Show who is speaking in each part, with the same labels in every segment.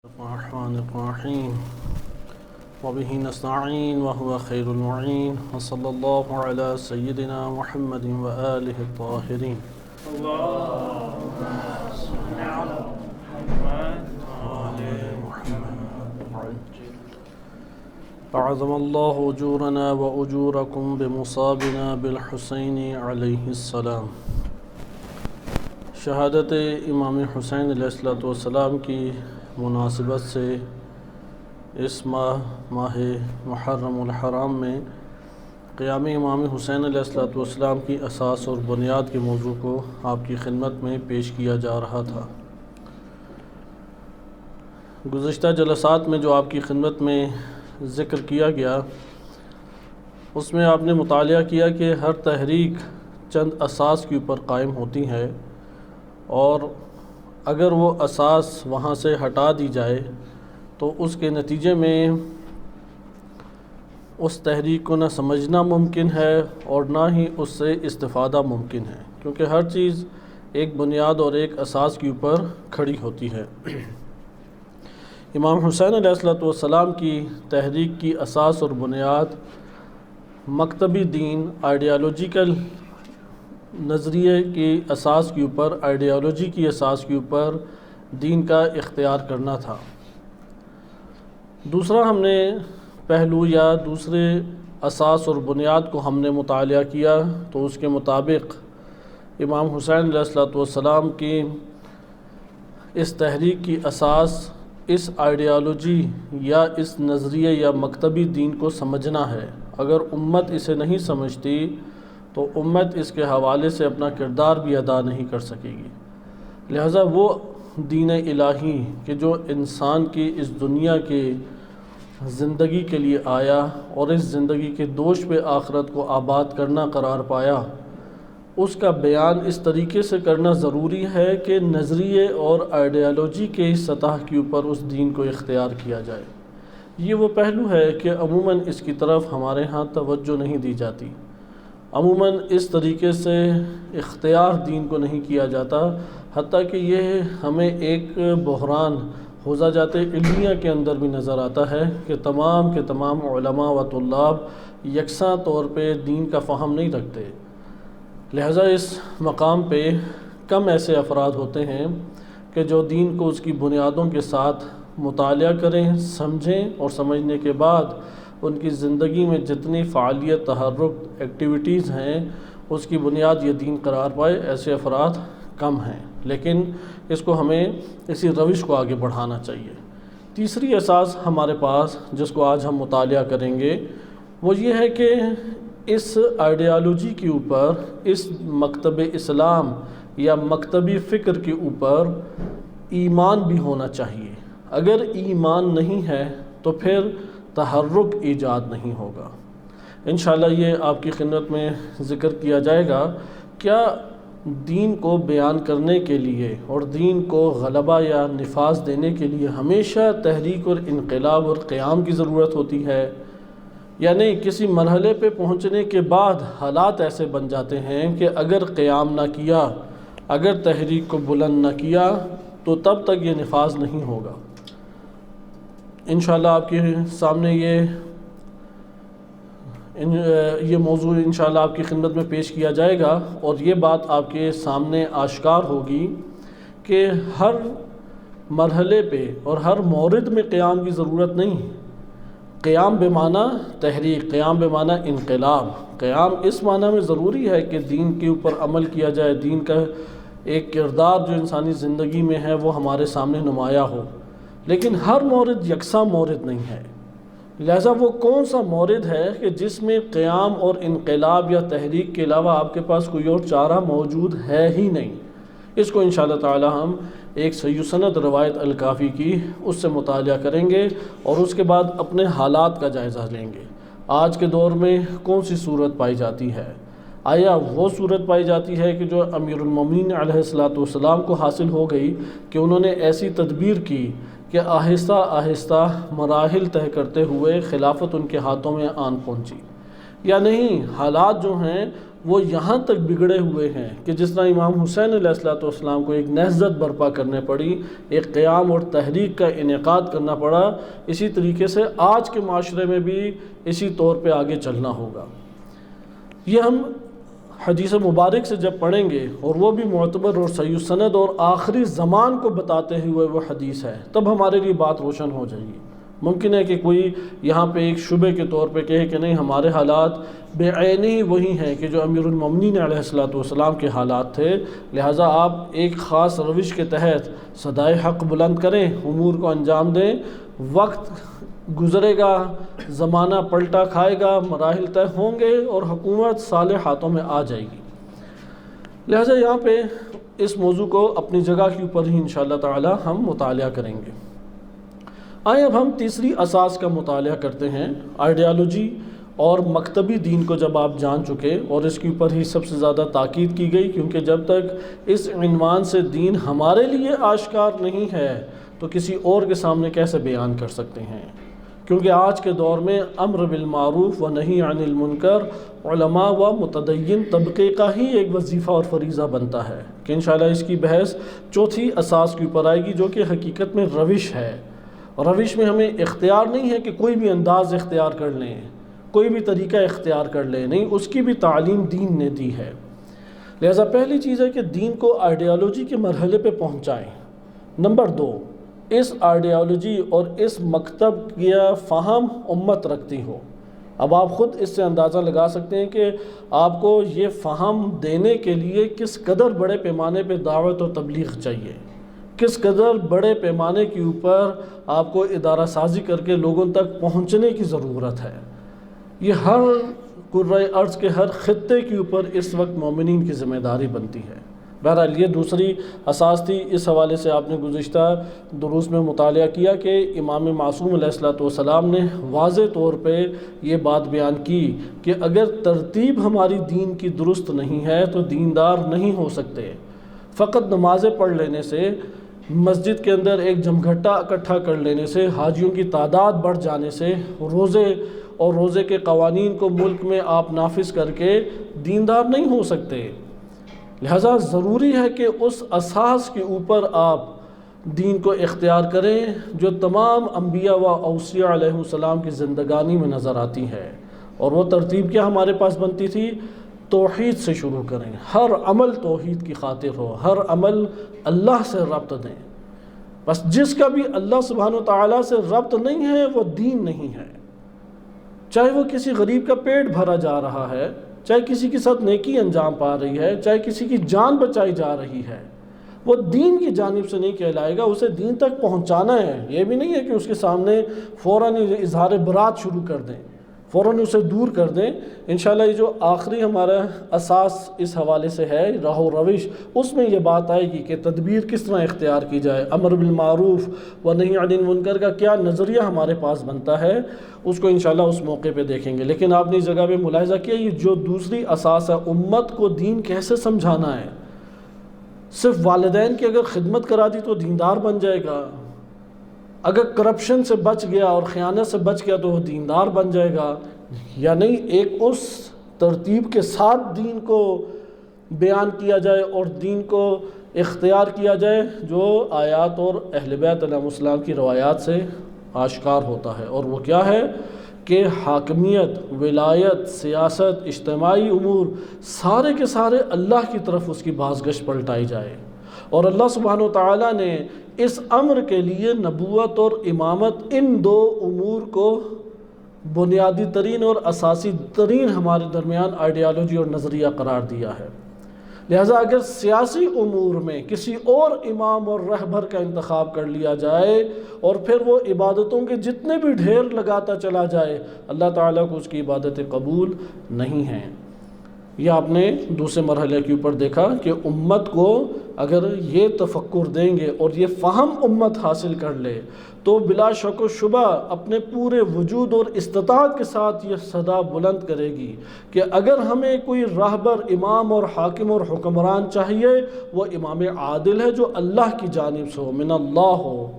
Speaker 1: الرحمن الرحیم وبہ نستعین وهو خیر المعین وصلی اللہ علی سیدنا محمد وآلہ الطاہرین
Speaker 2: اللهم صل على محمد
Speaker 1: اعظم اللہ اجورنا واجورکم بمصابنا بالحسین علیہ السلام۔ شہادت امام حسین علیہ السلام کی مناسبت سے اس ماہ محرم الحرام میں قیام امام حسین علیہ السلام کی اساس اور بنیاد کے موضوع کو آپ کی خدمت میں پیش کیا جا رہا تھا۔ گزشتہ جلسات میں جو آپ کی خدمت میں ذکر کیا گیا اس میں آپ نے مطالعہ کیا کہ ہر تحریک چند اساس کے اوپر قائم ہوتی ہے، اور اگر وہ اساس وہاں سے ہٹا دی جائے تو اس کے نتیجے میں اس تحریک کو نہ سمجھنا ممکن ہے اور نہ ہی اس سے استفادہ ممکن ہے، کیونکہ ہر چیز ایک بنیاد اور ایک اساس کے اوپر کھڑی ہوتی ہے۔ امام حسین علیہ السلام کی تحریک کی اساس اور بنیاد مکتبی دین، آئیڈیالوجیکل نظریے کی اساس کے اوپر، آئیڈیالوجی کی اساس کے اوپر دین کا اختیار کرنا تھا۔ دوسرا ہم نے پہلو یا دوسرے اساس اور بنیاد کو ہم نے مطالعہ کیا تو اس کے مطابق امام حسین علیہ السلام کی اس تحریک کی اساس اس آئیڈیالوجی یا اس نظریے یا مکتبی دین کو سمجھنا ہے۔ اگر امت اسے نہیں سمجھتی تو امت اس کے حوالے سے اپنا کردار بھی ادا نہیں کر سکے گی۔ لہٰذا وہ دین الہی کہ جو انسان کی اس دنیا کے زندگی کے لیے آیا اور اس زندگی کے دوش پہ آخرت کو آباد کرنا قرار پایا، اس کا بیان اس طریقے سے کرنا ضروری ہے کہ نظریے اور آئیڈیالوجی کے سطح کے اوپر اس دین کو اختیار کیا جائے۔ یہ وہ پہلو ہے کہ عموماً اس کی طرف ہمارے ہاں توجہ نہیں دی جاتی، عموماً اس طریقے سے اختیار دین کو نہیں کیا جاتا، حتیٰ کہ یہ ہمیں ایک بحران حوزہ جات علمیہ کے اندر بھی نظر آتا ہے کہ تمام کے تمام علماء و طلاب یکساں طور پہ دین کا فہم نہیں رکھتے۔ لہٰذا اس مقام پہ کم ایسے افراد ہوتے ہیں کہ جو دین کو اس کی بنیادوں کے ساتھ مطالعہ کریں، سمجھیں، اور سمجھنے کے بعد ان کی زندگی میں جتنی فعالیت، تحرک، ایکٹیویٹیز ہیں اس کی بنیاد یہ دین قرار پائے۔ ایسے افراد کم ہیں، لیکن اس کو ہمیں اسی روش کو آگے بڑھانا چاہیے۔ تیسری اساس ہمارے پاس جس کو آج ہم مطالعہ کریں گے وہ یہ ہے کہ اس آئیڈیالوجی کے اوپر، اس مکتب اسلام یا مکتبی فکر کے اوپر ایمان بھی ہونا چاہیے۔ اگر ایمان نہیں ہے تو پھر تحرک ایجاد نہیں ہوگا۔ انشاءاللہ یہ آپ کی خدمت میں ذکر کیا جائے گا۔ کیا دین کو بیان کرنے کے لیے اور دین کو غلبہ یا نفاذ دینے کے لیے ہمیشہ تحریک اور انقلاب اور قیام کی ضرورت ہوتی ہے، یا نہیں کسی مرحلے پہ پہنچنے کے بعد حالات ایسے بن جاتے ہیں کہ اگر قیام نہ کیا، اگر تحریک کو بلند نہ کیا تو تب تک یہ نفاذ نہیں ہوگا؟ انشاءاللہ آپ کے سامنے یہ موضوع انشاءاللہ آپ کی خدمت میں پیش کیا جائے گا، اور یہ بات آپ کے سامنے آشکار ہوگی کہ ہر مرحلے پہ اور ہر مورد میں قیام کی ضرورت نہیں۔ قیام بمعنی تحریک، قیام بمعنی انقلاب، قیام اس معنی میں ضروری ہے کہ دین کے اوپر عمل کیا جائے، دین کا ایک کردار جو انسانی زندگی میں ہے وہ ہمارے سامنے نمایاں ہو، لیکن ہر مورد یکساں مورد نہیں ہے۔ لہٰذا وہ کون سا مورد ہے کہ جس میں قیام اور انقلاب یا تحریک کے علاوہ آپ کے پاس کوئی اور چارہ موجود ہے ہی نہیں؟ اس کو انشاءاللہ تعالی ہم ایک صحیح سند روایت الکافی کی اس سے مطالعہ کریں گے، اور اس کے بعد اپنے حالات کا جائزہ لیں گے۔ آج کے دور میں کون سی صورت پائی جاتی ہے؟ آیا وہ صورت پائی جاتی ہے کہ جو امیر المومنین علیہ السلام کو حاصل ہو گئی کہ انہوں نے ایسی تدبیر کی کہ آہستہ آہستہ مراحل طے کرتے ہوئے خلافت ان کے ہاتھوں میں آن پہنچی؟ یا نہیں، حالات جو ہیں وہ یہاں تک بگڑے ہوئے ہیں کہ جس طرح امام حسین علیہ السلام کو ایک نہضت برپا کرنے پڑی، ایک قیام اور تحریک کا انعقاد کرنا پڑا، اسی طریقے سے آج کے معاشرے میں بھی اسی طور پہ آگے چلنا ہوگا۔ یہ ہم حدیث مبارک سے جب پڑھیں گے اور وہ بھی معتبر اور صحیح سند اور آخری زمان کو بتاتے ہوئے وہ حدیث ہے، تب ہمارے لیے بات روشن ہو جائے گی۔ ممکن ہے کہ کوئی یہاں پہ ایک شبے کے طور پہ کہے کہ نہیں، ہمارے حالات بے عینی وہی ہیں کہ جو امیر المومنین علیہ السلام کے حالات تھے، لہٰذا آپ ایک خاص روش کے تحت صدائے حق بلند کریں، امور کو انجام دیں۔ وقت گزرے گا، زمانہ پلٹا کھائے گا، مراحل طے ہوں گے اور حکومت صالح ہاتھوں میں آ جائے گی۔ لہٰذا یہاں پہ اس موضوع کو اپنی جگہ کے اوپر ہی انشاءاللہ تعالی ہم مطالعہ کریں گے۔ آئیں اب ہم تیسری اساس کا مطالعہ کرتے ہیں، آئیڈیالوجی اور مکتبی دین کو جب آپ جان چکے، اور اس کے اوپر ہی سب سے زیادہ تاکید کی گئی، کیونکہ جب تک اس عنوان سے دین ہمارے لیے آشکار نہیں ہے تو کسی اور کے سامنے کیسے بیان کر سکتے ہیں؟ کیونکہ آج کے دور میں امر بالمعروف و نہی عن المنکر علماء و متدین طبقے کا ہی ایک وظیفہ اور فریضہ بنتا ہے کہ انشاءاللہ اس کی بحث چوتھی اساس کے اوپر آئے گی، جو کہ حقیقت میں روش ہے۔ روش میں ہمیں اختیار نہیں ہے کہ کوئی بھی انداز اختیار کر لیں، کوئی بھی طریقہ اختیار کر لیں، نہیں، اس کی بھی تعلیم دین نے دی ہے۔ لہٰذا پہلی چیز ہے کہ دین کو آئیڈیالوجی کے مرحلے پہ پہنچائیں۔ نمبر 2، اس آئیڈیالوجی اور اس مکتب کا فہم امت رکھتی ہو۔ اب آپ خود اس سے اندازہ لگا سکتے ہیں کہ آپ کو یہ فہم دینے کے لیے کس قدر بڑے پیمانے پہ دعوت و تبلیغ چاہیے، کس قدر بڑے پیمانے کے اوپر آپ کو ادارہ سازی کر کے لوگوں تک پہنچنے کی ضرورت ہے۔ یہ ہر کرۂ ارض کے ہر خطے کے اوپر اس وقت مومنین کی ذمہ داری بنتی ہے۔ بہرحال یہ دوسری اساس تھی۔ اس حوالے سے آپ نے گزشتہ دروس میں مطالعہ کیا کہ امام معصوم علیہ السلام نے واضح طور پہ یہ بات بیان کی کہ اگر ترتیب ہماری دین کی درست نہیں ہے تو دیندار نہیں ہو سکتے۔ فقط نمازیں پڑھ لینے سے، مسجد کے اندر ایک جمگھٹا اکٹھا کر لینے سے، حاجیوں کی تعداد بڑھ جانے سے، روزے اور روزے کے قوانین کو ملک میں آپ نافذ کر کے دیندار نہیں ہو سکتے۔ لہٰذا ضروری ہے کہ اس اساس کے اوپر آپ دین کو اختیار کریں جو تمام انبیاء و اوصیاء علیہ السلام کی زندگانی میں نظر آتی ہے۔ اور وہ ترتیب کیا ہمارے پاس بنتی تھی؟ توحید سے شروع کریں، ہر عمل توحید کی خاطر ہو، ہر عمل اللہ سے ربط دیں۔ بس جس کا بھی اللہ سبحانہ و تعالیٰ سے ربط نہیں ہے وہ دین نہیں ہے، چاہے وہ کسی غریب کا پیٹ بھرا جا رہا ہے، چاہے کسی کے ساتھ نیکی انجام پا رہی ہے، چاہے کسی کی جان بچائی جا رہی ہے، وہ دین کی جانب سے نہیں کہلائے گا۔ اسے دین تک پہنچانا ہے، یہ بھی نہیں ہے کہ اس کے سامنے فوراً اظہار برات شروع کر دیں، فوراً اسے دور کر دیں۔ انشاءاللہ یہ جو آخری ہمارا اساس اس حوالے سے ہے، راہ و روش، اس میں یہ بات آئے گی کہ تدبیر کس طرح اختیار کی جائے، امر بالمعروف و نہی عن المنکر کا کیا نظریہ ہمارے پاس بنتا ہے، اس کو انشاءاللہ اس موقع پہ دیکھیں گے۔ لیکن آپ نے اس جگہ پہ ملاحظہ کیا، یہ جو دوسری اساس ہے، امت کو دین کیسے سمجھانا ہے۔ صرف والدین کی اگر خدمت کرا دی تو دیندار بن جائے گا، اگر کرپشن سے بچ گیا اور خیانت سے بچ گیا تو وہ دیندار بن جائے گا، یا نہیں، ایک اس ترتیب کے ساتھ دین کو بیان کیا جائے اور دین کو اختیار کیا جائے جو آیات اور اہل بیت علیہ السلام کی روایات سے آشکار ہوتا ہے۔ اور وہ کیا ہے کہ حاکمیت، ولایت، سیاست، اجتماعی امور سارے کے سارے اللہ کی طرف اس کی بازگشت پلٹائی جائے۔ اور اللہ سبحانہ و تعالیٰ نے اس امر کے لیے نبوت اور امامت، ان دو امور کو بنیادی ترین اور اساسی ترین ہمارے درمیان آئیڈیالوجی اور نظریہ قرار دیا ہے۔ لہٰذا اگر سیاسی امور میں کسی اور امام اور رہبر کا انتخاب کر لیا جائے اور پھر وہ عبادتوں کے جتنے بھی ڈھیر لگاتا چلا جائے، اللہ تعالیٰ کو اس کی عبادتیں قبول نہیں ہیں۔ یہ آپ نے دوسرے مرحلے کے اوپر دیکھا کہ امت کو اگر یہ تفکر دیں گے اور یہ فہم امت حاصل کر لے تو بلا شک و شبہ اپنے پورے وجود اور استطاعت کے ساتھ یہ صدا بلند کرے گی کہ اگر ہمیں کوئی راہبر، امام اور حاکم اور حکمران چاہیے، وہ امام عادل ہے جو اللہ کی جانب سے ہو، من اللہ ہو۔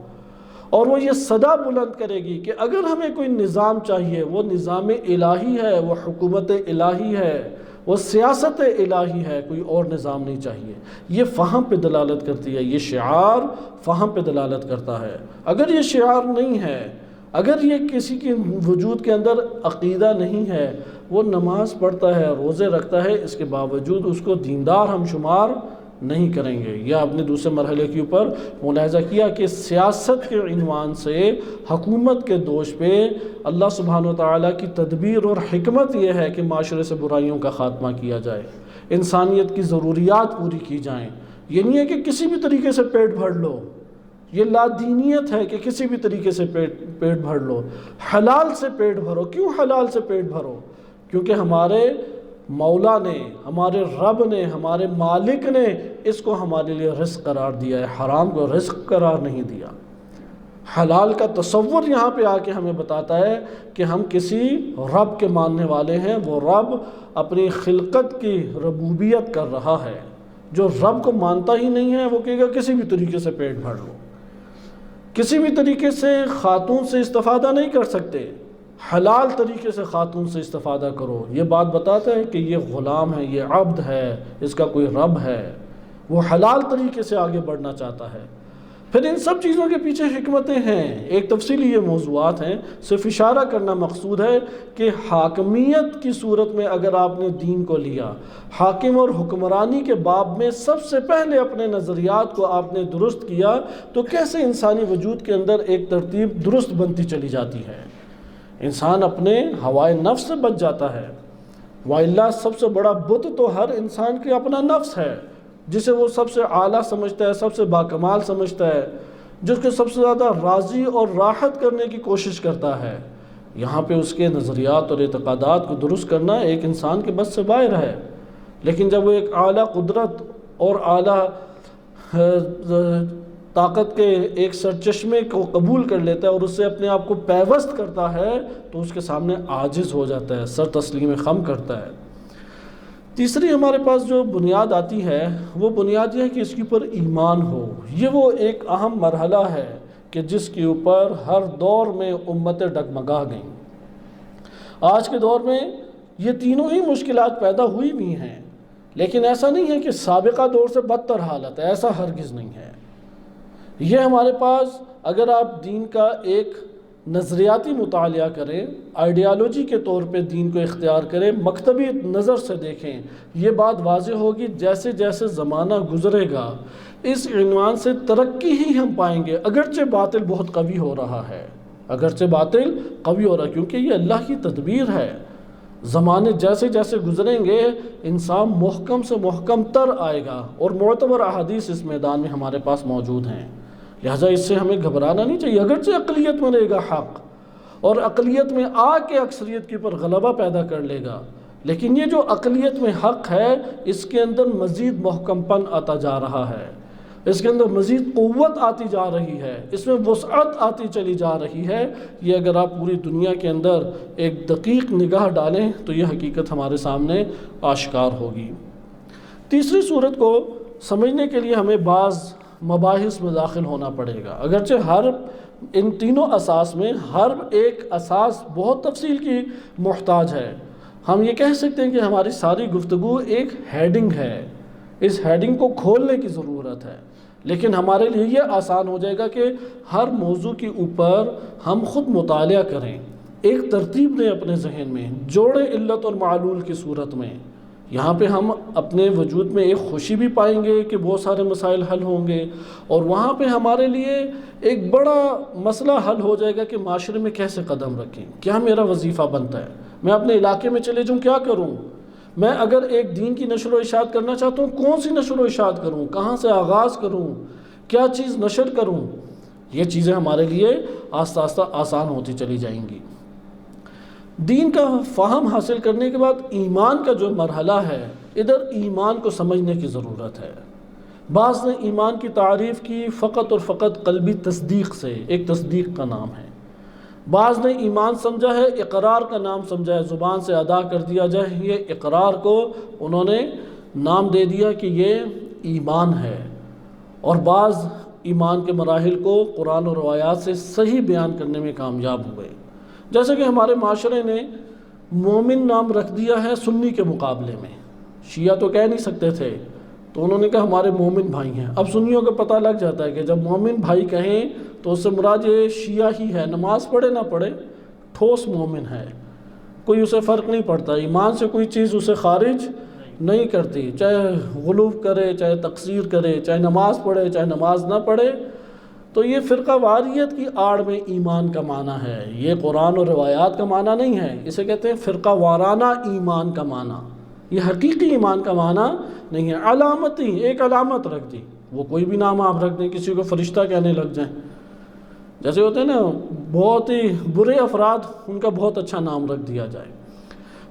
Speaker 1: اور وہ یہ صدا بلند کرے گی کہ اگر ہمیں کوئی نظام چاہیے، وہ نظام الہی ہے، وہ حکومت الہی ہے، وہ سیاست الہی ہے، کوئی اور نظام نہیں چاہیے۔ یہ فہم پہ دلالت کرتی ہے، یہ شعار فہم پہ دلالت کرتا ہے۔ اگر یہ شعار نہیں ہے، اگر یہ کسی کے وجود کے اندر عقیدہ نہیں ہے، وہ نماز پڑھتا ہے، روزے رکھتا ہے، اس کے باوجود اس کو دیندار ہم شمار نہیں کریں گے۔ یہ آپ نے دوسرے مرحلے کے اوپر ملاحظہ کیا کہ سیاست کے عنوان سے، حکومت کے دوش پہ اللہ سبحانہ وتعالیٰ کی تدبیر اور حکمت یہ ہے کہ معاشرے سے برائیوں کا خاتمہ کیا جائے، انسانیت کی ضروریات پوری کی جائیں۔ یہ نہیں ہے کہ کسی بھی طریقے سے پیٹ بھر لو، یہ لادینیت ہے کہ کسی بھی طریقے سے پیٹ بھر لو، حلال سے پیٹ بھرو۔ کیوں حلال سے پیٹ بھرو؟ کیونکہ ہمارے مولا نے، ہمارے رب نے، ہمارے مالک نے اس کو ہمارے لیے رزق قرار دیا ہے، حرام کو رزق قرار نہیں دیا۔ حلال کا تصور یہاں پہ آ کے ہمیں بتاتا ہے کہ ہم کسی رب کے ماننے والے ہیں، وہ رب اپنی خلقت کی ربوبیت کر رہا ہے۔ جو رب کو مانتا ہی نہیں ہے وہ کہے گا کسی بھی طریقے سے پیٹ بھر لو، کسی بھی طریقے سے خاتون سے استفادہ نہیں کر سکتے، حلال طریقے سے خاتون سے استفادہ کرو۔ یہ بات بتاتا ہے کہ یہ غلام ہے، یہ عبد ہے، اس کا کوئی رب ہے، وہ حلال طریقے سے آگے بڑھنا چاہتا ہے۔ پھر ان سب چیزوں کے پیچھے حکمتیں ہیں، ایک تفصیلی یہ موضوعات ہیں، صرف اشارہ کرنا مقصود ہے کہ حاکمیت کی صورت میں اگر آپ نے دین کو لیا، حاکم اور حکمرانی کے باب میں سب سے پہلے اپنے نظریات کو آپ نے درست کیا تو کیسے انسانی وجود کے اندر ایک ترتیب درست بنتی چلی جاتی ہے، انسان اپنے ہوائے نفس سے بچ جاتا ہے۔ وَإِلَّا سب سے بڑا بت تو ہر انسان کے اپنا نفس ہے، جسے وہ سب سے اعلیٰ سمجھتا ہے، سب سے باکمال سمجھتا ہے، جس کو سب سے زیادہ راضی اور راحت کرنے کی کوشش کرتا ہے۔ یہاں پہ اس کے نظریات اور اعتقادات کو درست کرنا ایک انسان کے بس سے باہر ہے، لیکن جب وہ ایک اعلیٰ قدرت اور اعلیٰ طاقت کے ایک سرچشمے کو قبول کر لیتا ہے اور اس سے اپنے آپ کو پیوست کرتا ہے تو اس کے سامنے عاجز ہو جاتا ہے، سر تسلیم خم کرتا ہے۔ تیسری ہمارے پاس جو بنیاد آتی ہے وہ بنیاد یہ ہے کہ اس کے اوپر ایمان ہو۔ یہ وہ ایک اہم مرحلہ ہے کہ جس کے اوپر ہر دور میں امتیں ڈگمگا گئیں۔ آج کے دور میں یہ تینوں ہی مشکلات پیدا ہوئی بھی ہیں، لیکن ایسا نہیں ہے کہ سابقہ دور سے بدتر حالت ہے، ایسا ہرگز نہیں ہے۔ یہ ہمارے پاس اگر آپ دین کا ایک نظریاتی مطالعہ کریں، آئیڈیالوجی کے طور پہ دین کو اختیار کریں، مکتبی نظر سے دیکھیں، یہ بات واضح ہوگی جیسے جیسے زمانہ گزرے گا اس عنوان سے ترقی ہی ہم پائیں گے، اگرچہ باطل بہت قوی ہو رہا ہے، اگرچہ باطل قوی ہو رہا ہے، کیونکہ یہ اللہ کی تدبیر ہے۔ زمانے جیسے جیسے گزریں گے انسان محکم سے محکم تر آئے گا، اور معتبر احادیث اس میدان میں ہمارے پاس موجود ہیں، لہٰذا اس سے ہمیں گھبرانا نہیں چاہیے۔ اگرچہ اقلیت میں رہے گا حق، اور اقلیت میں آ کے اکثریت کے اوپر غلبہ پیدا کر لے گا، لیکن یہ جو اقلیت میں حق ہے اس کے اندر مزید محکم پن آتا جا رہا ہے، اس کے اندر مزید قوت آتی جا رہی ہے، اس میں وسعت آتی چلی جا رہی ہے۔ یہ اگر آپ پوری دنیا کے اندر ایک دقیق نگاہ ڈالیں تو یہ حقیقت ہمارے سامنے آشکار ہوگی۔ تیسری صورت کو سمجھنے کے لیے ہمیں بعض مباحث میں داخل ہونا پڑے گا، اگرچہ ان تینوں اساس میں ہر ایک اساس بہت تفصیل کی محتاج ہے۔ ہم یہ کہہ سکتے ہیں کہ ہماری ساری گفتگو ایک ہیڈنگ ہے، اس ہیڈنگ کو کھولنے کی ضرورت ہے، لیکن ہمارے لیے یہ آسان ہو جائے گا کہ ہر موضوع کے اوپر ہم خود مطالعہ کریں، ایک ترتیب دیں اپنے ذہن میں، جوڑیں علت اور معلول کی صورت میں۔ یہاں پہ ہم اپنے وجود میں ایک خوشی بھی پائیں گے کہ بہت سارے مسائل حل ہوں گے، اور وہاں پہ ہمارے لیے ایک بڑا مسئلہ حل ہو جائے گا کہ معاشرے میں کیسے قدم رکھیں، کیا میرا وظیفہ بنتا ہے، میں اپنے علاقے میں چلے جاؤں کیا کروں، میں اگر ایک دین کی نشر و اشاعت کرنا چاہتا ہوں کون سی نشر و اشاعت کروں، کہاں سے آغاز کروں، کیا چیز نشر کروں۔ یہ چیزیں ہمارے لیے آہستہ آہستہ آسان ہوتی چلی جائیں گی۔ دین کا فہم حاصل کرنے کے بعد ایمان کا جو مرحلہ ہے، ادھر ایمان کو سمجھنے کی ضرورت ہے۔ بعض نے ایمان کی تعریف کی فقط اور فقط قلبی تصدیق سے، ایک تصدیق کا نام ہے۔ بعض نے ایمان سمجھا ہے اقرار کا نام سمجھا ہے، زبان سے ادا کر دیا جائے، یہ اقرار کو انہوں نے نام دے دیا کہ یہ ایمان ہے۔ اور بعض ایمان کے مراحل کو قرآن و روایات سے صحیح بیان کرنے میں کامیاب ہوئے، جیسے کہ ہمارے معاشرے نے مومن نام رکھ دیا ہے سنی کے مقابلے میں، شیعہ تو کہہ نہیں سکتے تھے، تو انہوں نے کہا ہمارے مومن بھائی ہیں۔ اب سنیوں کو پتہ لگ جاتا ہے کہ جب مومن بھائی کہیں تو اس سے مراد یہ شیعہ ہی ہے، نماز پڑھے نہ پڑھے ٹھوس مومن ہے، کوئی اسے فرق نہیں پڑتا، ایمان سے کوئی چیز اسے خارج نہیں کرتی، چاہے غلو کرے، چاہے تقصیر کرے، چاہے نماز پڑھے، چاہے نماز نہ پڑھے۔ تو یہ فرقہ واریت کی آڑ میں ایمان کا معنی ہے، یہ قرآن اور روایات کا معنی نہیں ہے، اسے کہتے ہیں فرقہ وارانہ ایمان کا معنی، یہ حقیقی ایمان کا معنی نہیں ہے۔ علامتی ایک علامت رکھ دی، وہ کوئی بھی نام آپ رکھ دیں، کسی کو فرشتہ کہنے لگ جائیں، جیسے ہوتے ہیں نا بہت ہی برے افراد، ان کا بہت اچھا نام رکھ دیا جائے۔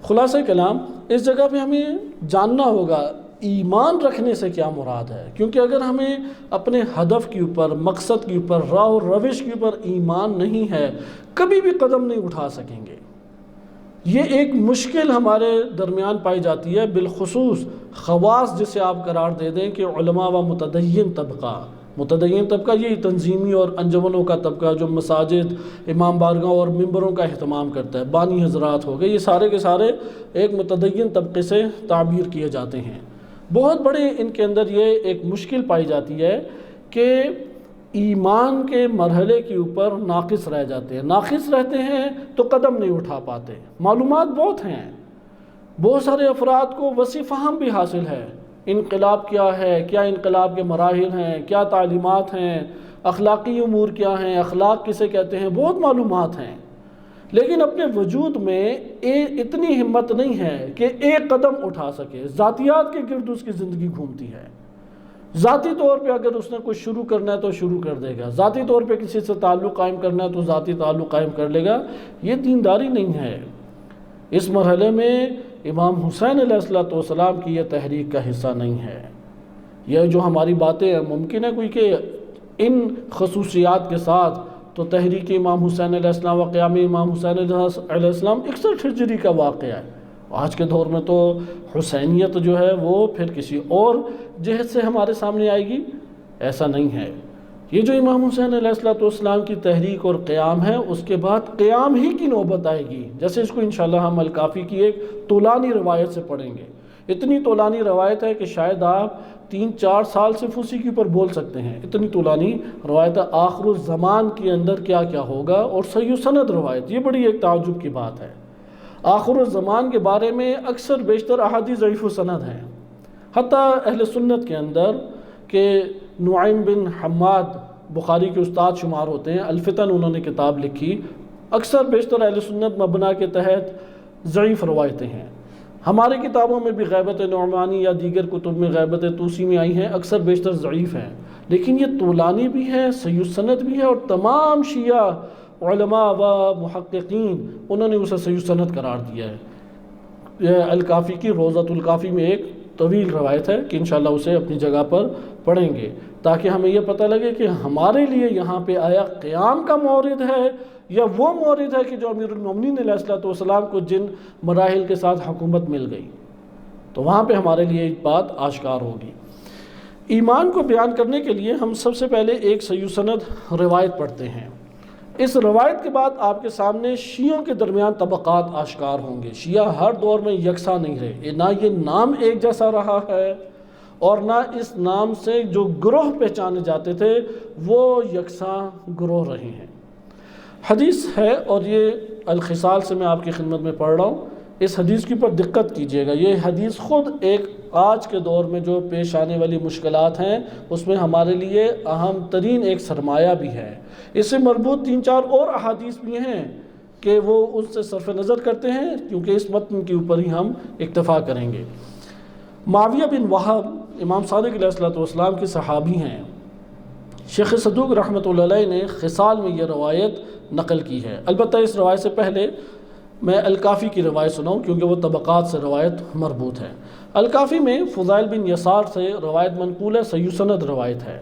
Speaker 1: خلاصہ کلام، اس جگہ پہ ہمیں جاننا ہوگا ایمان رکھنے سے کیا مراد ہے، کیونکہ اگر ہمیں اپنے ہدف کے اوپر، مقصد کے اوپر، راہ و روش کے اوپر ایمان نہیں ہے، کبھی بھی قدم نہیں اٹھا سکیں گے۔ یہ ایک مشکل ہمارے درمیان پائی جاتی ہے، بالخصوص خواص جسے آپ قرار دے دیں کہ علماء و متدین طبقہ یہ تنظیمی اور انجمنوں کا طبقہ جو مساجد، امام بارگاہ اور ممبروں کا اہتمام کرتا ہے، بانی حضرات ہو گئے، یہ سارے کے سارے ایک متدین طبقے سے تعبیر کیے جاتے ہیں۔ بہت بڑے ان کے اندر یہ ایک مشکل پائی جاتی ہے کہ ایمان کے مرحلے کے اوپر ناقص رہ جاتے ہیں، ناقص رہتے ہیں تو قدم نہیں اٹھا پاتے۔ معلومات بہت ہیں، بہت سارے افراد کو وسیع فہم بھی حاصل ہے، انقلاب کیا ہے، کیا انقلاب کے مراحل ہیں، کیا تعلیمات ہیں، اخلاقی امور کیا ہیں، اخلاق کسے کہتے ہیں، بہت معلومات ہیں، لیکن اپنے وجود میں اتنی ہمت نہیں ہے کہ ایک قدم اٹھا سکے۔ ذاتیات کے گرد اس کی زندگی گھومتی ہے، ذاتی طور پہ اگر اس نے کچھ شروع کرنا ہے تو شروع کر دے گا، ذاتی طور پہ کسی سے تعلق قائم کرنا ہے تو ذاتی تعلق قائم کر لے گا، یہ دینداری نہیں ہے۔ اس مرحلے میں امام حسین علیہ السلام کی یہ تحریک کا حصہ نہیں ہے۔ یہ جو ہماری باتیں ہیں، ممکن ہے کوئی کہ ان خصوصیات کے ساتھ تو تحریک امام حسین علیہ السلام و قیام امام حسین علیہ السلام 61 ہجری کا واقعہ ہے۔ آج کے دور میں تو حسینیت جو ہے وہ پھر کسی اور جہت سے ہمارے سامنے آئے گی، ایسا نہیں ہے۔ یہ جو امام حسین علیہ السلام کی تحریک اور قیام ہے، اس کے بعد قیام ہی کی نوبت آئے گی، جیسے اس کو انشاءاللہ ہم الکافی کی ایک طولانی روایت سے پڑھیں گے۔ اتنی طولانی روایت ہے کہ شاید آپ 3-4 سال صرف اسی کے اوپر بول سکتے ہیں، اتنی طولانی روایت ہے۔ آخر الزمان کے اندر کیا کیا ہوگا، اور صحیح سند روایت، یہ بڑی ایک تعجب کی بات ہے۔ آخر الزمان کے بارے میں اکثر بیشتر احادیث ضعیف سند ہیں، حتیٰ اہل سنت کے اندر کہ نعیم بن حماد بخاری کے استاد شمار ہوتے ہیں، الفتن انہوں نے کتاب لکھی، اکثر بیشتر اہل سنت مبنا کے تحت ضعیف روایتیں ہیں۔ ہماری کتابوں میں بھی غیبت نعمانی یا دیگر کتب میں غیبت توسی میں آئی ہیں، اکثر بیشتر ضعیف ہیں، لیکن یہ طولانی بھی ہے، صحیح سند بھی ہے، اور تمام شیعہ علماء و محققین انہوں نے اسے صحیح سند قرار دیا ہے۔ یہ الکافی کی روضۃ الکافی میں ایک طویل روایت ہے کہ انشاءاللہ اسے اپنی جگہ پر پڑھیں گے، تاکہ ہمیں یہ پتہ لگے کہ ہمارے لیے یہاں پہ آیا قیام کا مورد ہے یا وہ مورد ہے کہ جو امیر المومنین علیہ السلام کو جن مراحل کے ساتھ حکومت مل گئی، تو وہاں پہ ہمارے لیے ایک بات آشکار ہوگی۔ ایمان کو بیان کرنے کے لیے ہم سب سے پہلے ایک صحیح سند روایت پڑھتے ہیں۔ اس روایت کے بعد آپ کے سامنے شیعوں کے درمیان طبقات آشکار ہوں گے۔ شیعہ ہر دور میں یکساں نہیں رہے، نہ یہ نام ایک جیسا رہا ہے، اور نہ اس نام سے جو گروہ پہچانے جاتے تھے وہ یکساں گروہ رہے ہیں۔ حدیث ہے، اور یہ الخصال سے میں آپ کی خدمت میں پڑھ رہا ہوں، اس حدیث کے اوپر دقت کیجیے گا۔ یہ حدیث خود ایک آج کے دور میں جو پیش آنے والی مشکلات ہیں اس میں ہمارے لیے اہم ترین ایک سرمایہ بھی ہے۔ اس سے مربوط 3-4 اور احادیث بھی ہیں کہ وہ اس سے صرف نظر کرتے ہیں، کیونکہ اس متن کے اوپر ہی ہم اکتفا کریں گے۔ معاویہ بن وہب امام صادق علیہ السلام کے صحابی ہیں۔ شیخ صدوق رحمۃ اللہ علیہ نے خصال میں یہ روایت نقل کی ہے۔ البتہ اس روایت سے پہلے میں الکافی کی روایت سناؤں، کیونکہ وہ طبقات سے روایت مربوط ہے۔ الکافی میں فضائل بن یسار سے روایت منقول ہے، صحیح سند روایت ہے۔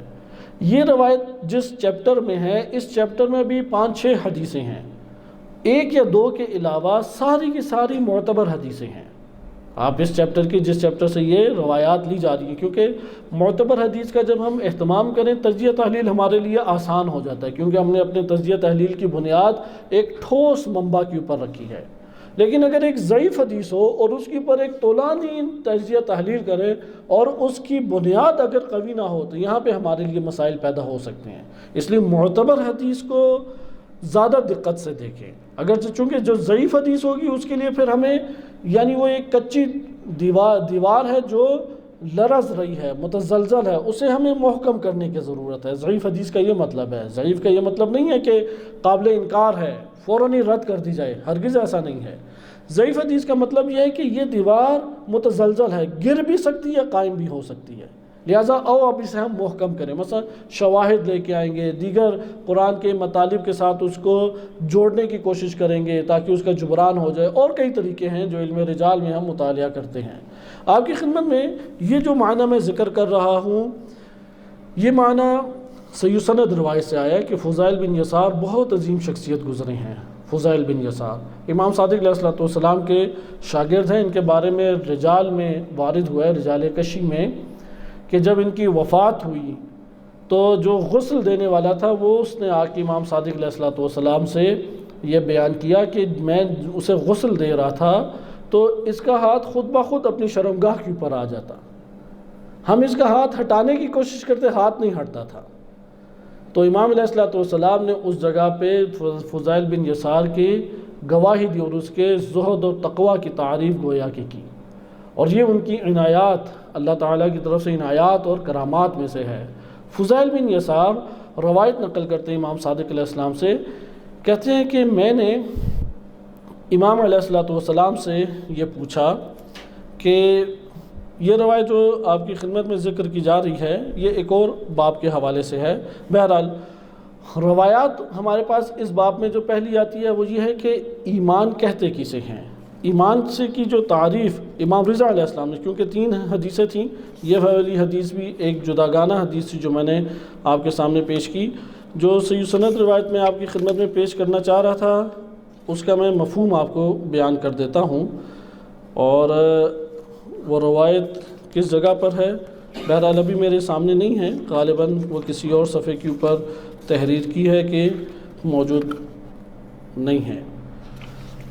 Speaker 1: یہ روایت جس چیپٹر میں ہے، اس چیپٹر میں بھی 5-6 حدیثیں ہیں، 1 یا 2 کے علاوہ ساری کی ساری معتبر حدیثیں ہیں۔ آپ اس چیپٹر کی جس چیپٹر سے یہ روایات لی جا رہی ہیں، کیونکہ معتبر حدیث کا جب ہم اہتمام کریں تجزیہ تحلیل ہمارے لیے آسان ہو جاتا ہے، کیونکہ ہم نے اپنے تجزیہ تحلیل کی بنیاد ایک ٹھوس منبع کے اوپر رکھی ہے۔ لیکن اگر ایک ضعیف حدیث ہو اور اس کے اوپر ایک طولانی تجزیہ تحلیل کرے اور اس کی بنیاد اگر قوی نہ ہو تو یہاں پہ ہمارے لیے مسائل پیدا ہو سکتے ہیں. اس لیے معتبر حدیث کو زیادہ دقت سے دیکھیں. اگر چونکہ جو ضعیف حدیث ہوگی اس کے لیے پھر ہمیں یعنی وہ ایک کچی دیوار ہے جو لرز رہی ہے، متزلزل ہے، اسے ہمیں محکم کرنے کی ضرورت ہے. ضعیف حدیث کا یہ مطلب ہے. ضعیف کا یہ مطلب نہیں ہے کہ قابل انکار ہے، فوراً ہی رد کر دی جائے، ہرگز ایسا نہیں ہے. ضعیف حدیث کا مطلب یہ ہے کہ یہ دیوار متزلزل ہے، گر بھی سکتی ہے، قائم بھی ہو سکتی ہے، لہٰذا اب اسے ہم محکم کریں. مثلا شواہد لے کے آئیں گے، دیگر قرآن کے مطالب کے ساتھ اس کو جوڑنے کی کوشش کریں گے تاکہ اس کا جبران ہو جائے. اور کئی طریقے ہیں جو علم رجال میں ہم مطالعہ کرتے ہیں. آپ کی خدمت میں یہ جو معنی میں ذکر کر رہا ہوں، یہ معنی صحیح سند روایت سے آیا ہے کہ فضیل بن یسار بہت عظیم شخصیت گزرے ہیں. فضیل بن یسار امام صادق علیہ السلام کے شاگرد ہیں. ان کے بارے میں رجال میں وارد ہوا ہے، رجال کشی میں، کہ جب ان کی وفات ہوئی تو جو غسل دینے والا تھا وہ اس نے آ کے امام صادق علیہ السلام سے یہ بیان کیا کہ میں اسے غسل دے رہا تھا تو اس کا ہاتھ خود بخود اپنی شرمگاہ کے اوپر آ جاتا. ہم اس کا ہاتھ ہٹانے کی کوشش کرتے، ہاتھ نہیں ہٹتا تھا. تو امام علیہ السلام نے اس جگہ پہ فضیل بن یسار کی گواہی دی اور اس کے زہد و تقوی کی تعریف گویا کی. اور یہ ان کی عنایات، اللہ تعالیٰ کی طرف سے عنایات اور کرامات میں سے ہے. فضیل بن یسار روایت نقل کرتے ہیں امام صادق علیہ السلام سے، کہتے ہیں کہ میں نے امام علیہ السلام سے یہ پوچھا کہ یہ روایت جو آپ کی خدمت میں ذکر کی جا رہی ہے یہ ایک اور باب کے حوالے سے ہے. بہرحال روایات ہمارے پاس اس باب میں جو پہلی آتی ہے وہ یہ ہے کہ ایمان کہتے کسے ہیں. ایمان سے کی جو تعریف امام رضا علیہ السلام نے، کیونکہ 3 حدیثیں تھیں، یہ والی حدیث بھی ایک جداگانہ حدیث تھی جو میں نے آپ کے سامنے پیش کی. جو صحیح سند روایت میں آپ کی خدمت میں پیش کرنا چاہ رہا تھا اس کا میں مفہوم آپ کو بیان کر دیتا ہوں اور وہ روایت کس جگہ پر ہے. بہرحال ابھی میرے سامنے نہیں ہے، غالباً وہ کسی اور صفحے کے اوپر تحریر کی ہے کہ موجود نہیں ہے.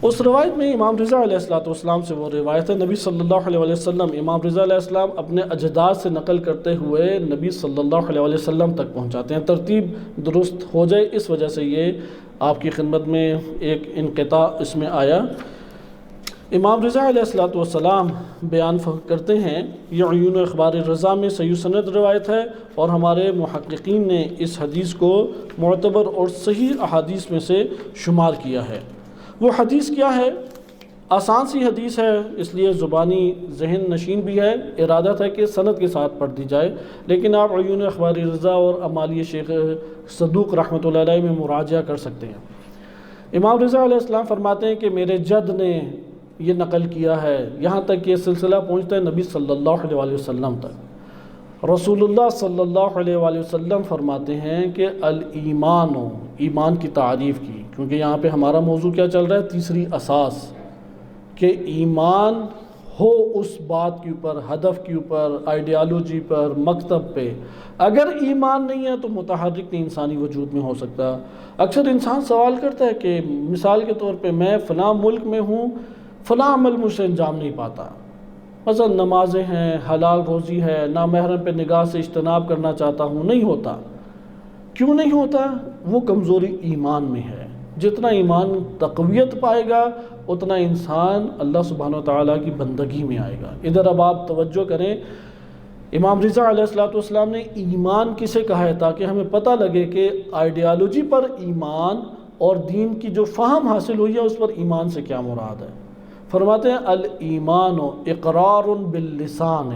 Speaker 1: اس روایت میں امام رضا علیہ السلام سے وہ روایت ہے، نبی صلی اللہ علیہ وسلم، امام رضا علیہ السلام اپنے اجداد سے نقل کرتے ہوئے نبی صلی اللہ علیہ وسلم تک پہنچاتے ہیں. ترتیب درست ہو جائے اس وجہ سے یہ آپ کی خدمت میں ایک انقطاع اس میں آیا. امام رضا علیہ السلام بیان کرتے ہیں، یہ عیون اخبار رضا میں صحیح سند روایت ہے اور ہمارے محققین نے اس حدیث کو معتبر اور صحیح احادیث میں سے شمار کیا ہے. وہ حدیث کیا ہے؟ آسان سی حدیث ہے، اس لیے زبانی ذہن نشین بھی ہے. ارادت ہے کہ سند کے ساتھ پڑھ دی جائے، لیکن آپ عیون اخبار رضا اور امالی شیخ صدوق رحمۃ اللہ علیہ میں مراجعہ کر سکتے ہیں. امام رضا علیہ السلام فرماتے ہیں کہ میرے جد نے یہ نقل کیا ہے، یہاں تک کہ یہ سلسلہ پہنچتا ہے نبی صلی اللہ علیہ وسلم تک. رسول اللہ صلی اللہ علیہ وسلم فرماتے ہیں کہ الایمان، ایمان کی تعریف کی، کیونکہ یہاں پہ ہمارا موضوع کیا چل رہا ہے؟ تیسری اساس، کہ ایمان ہو اس بات کے اوپر، ہدف کے اوپر، آئیڈیالوجی پر، مکتب پہ. اگر ایمان نہیں ہے تو متحرک نہیں انسانی وجود میں ہو سکتا. اکثر انسان سوال کرتا ہے کہ مثال کے طور پہ میں فلاں ملک میں ہوں، فلاں عمل مجھ سے انجام نہیں پاتا، مثلا نمازیں ہیں، حلال روزی ہے، نامحرم پہ نگاہ سے اجتناب کرنا چاہتا ہوں، نہیں ہوتا. کیوں نہیں ہوتا؟ وہ کمزوری ایمان میں ہے. جتنا ایمان تقویت پائے گا اتنا انسان اللہ سبحانہ وتعالیٰ کی بندگی میں آئے گا. ادھر اب آپ توجہ کریں، امام رضا علیہ السلام نے ایمان کسے کہا ہے تاکہ ہمیں پتہ لگے کہ آئیڈیالوجی پر ایمان اور دین کی جو فہم حاصل ہوئی ہے اس پر ایمان سے کیا مراد ہے. فرماتے ہیں الایمان اقرار باللسان،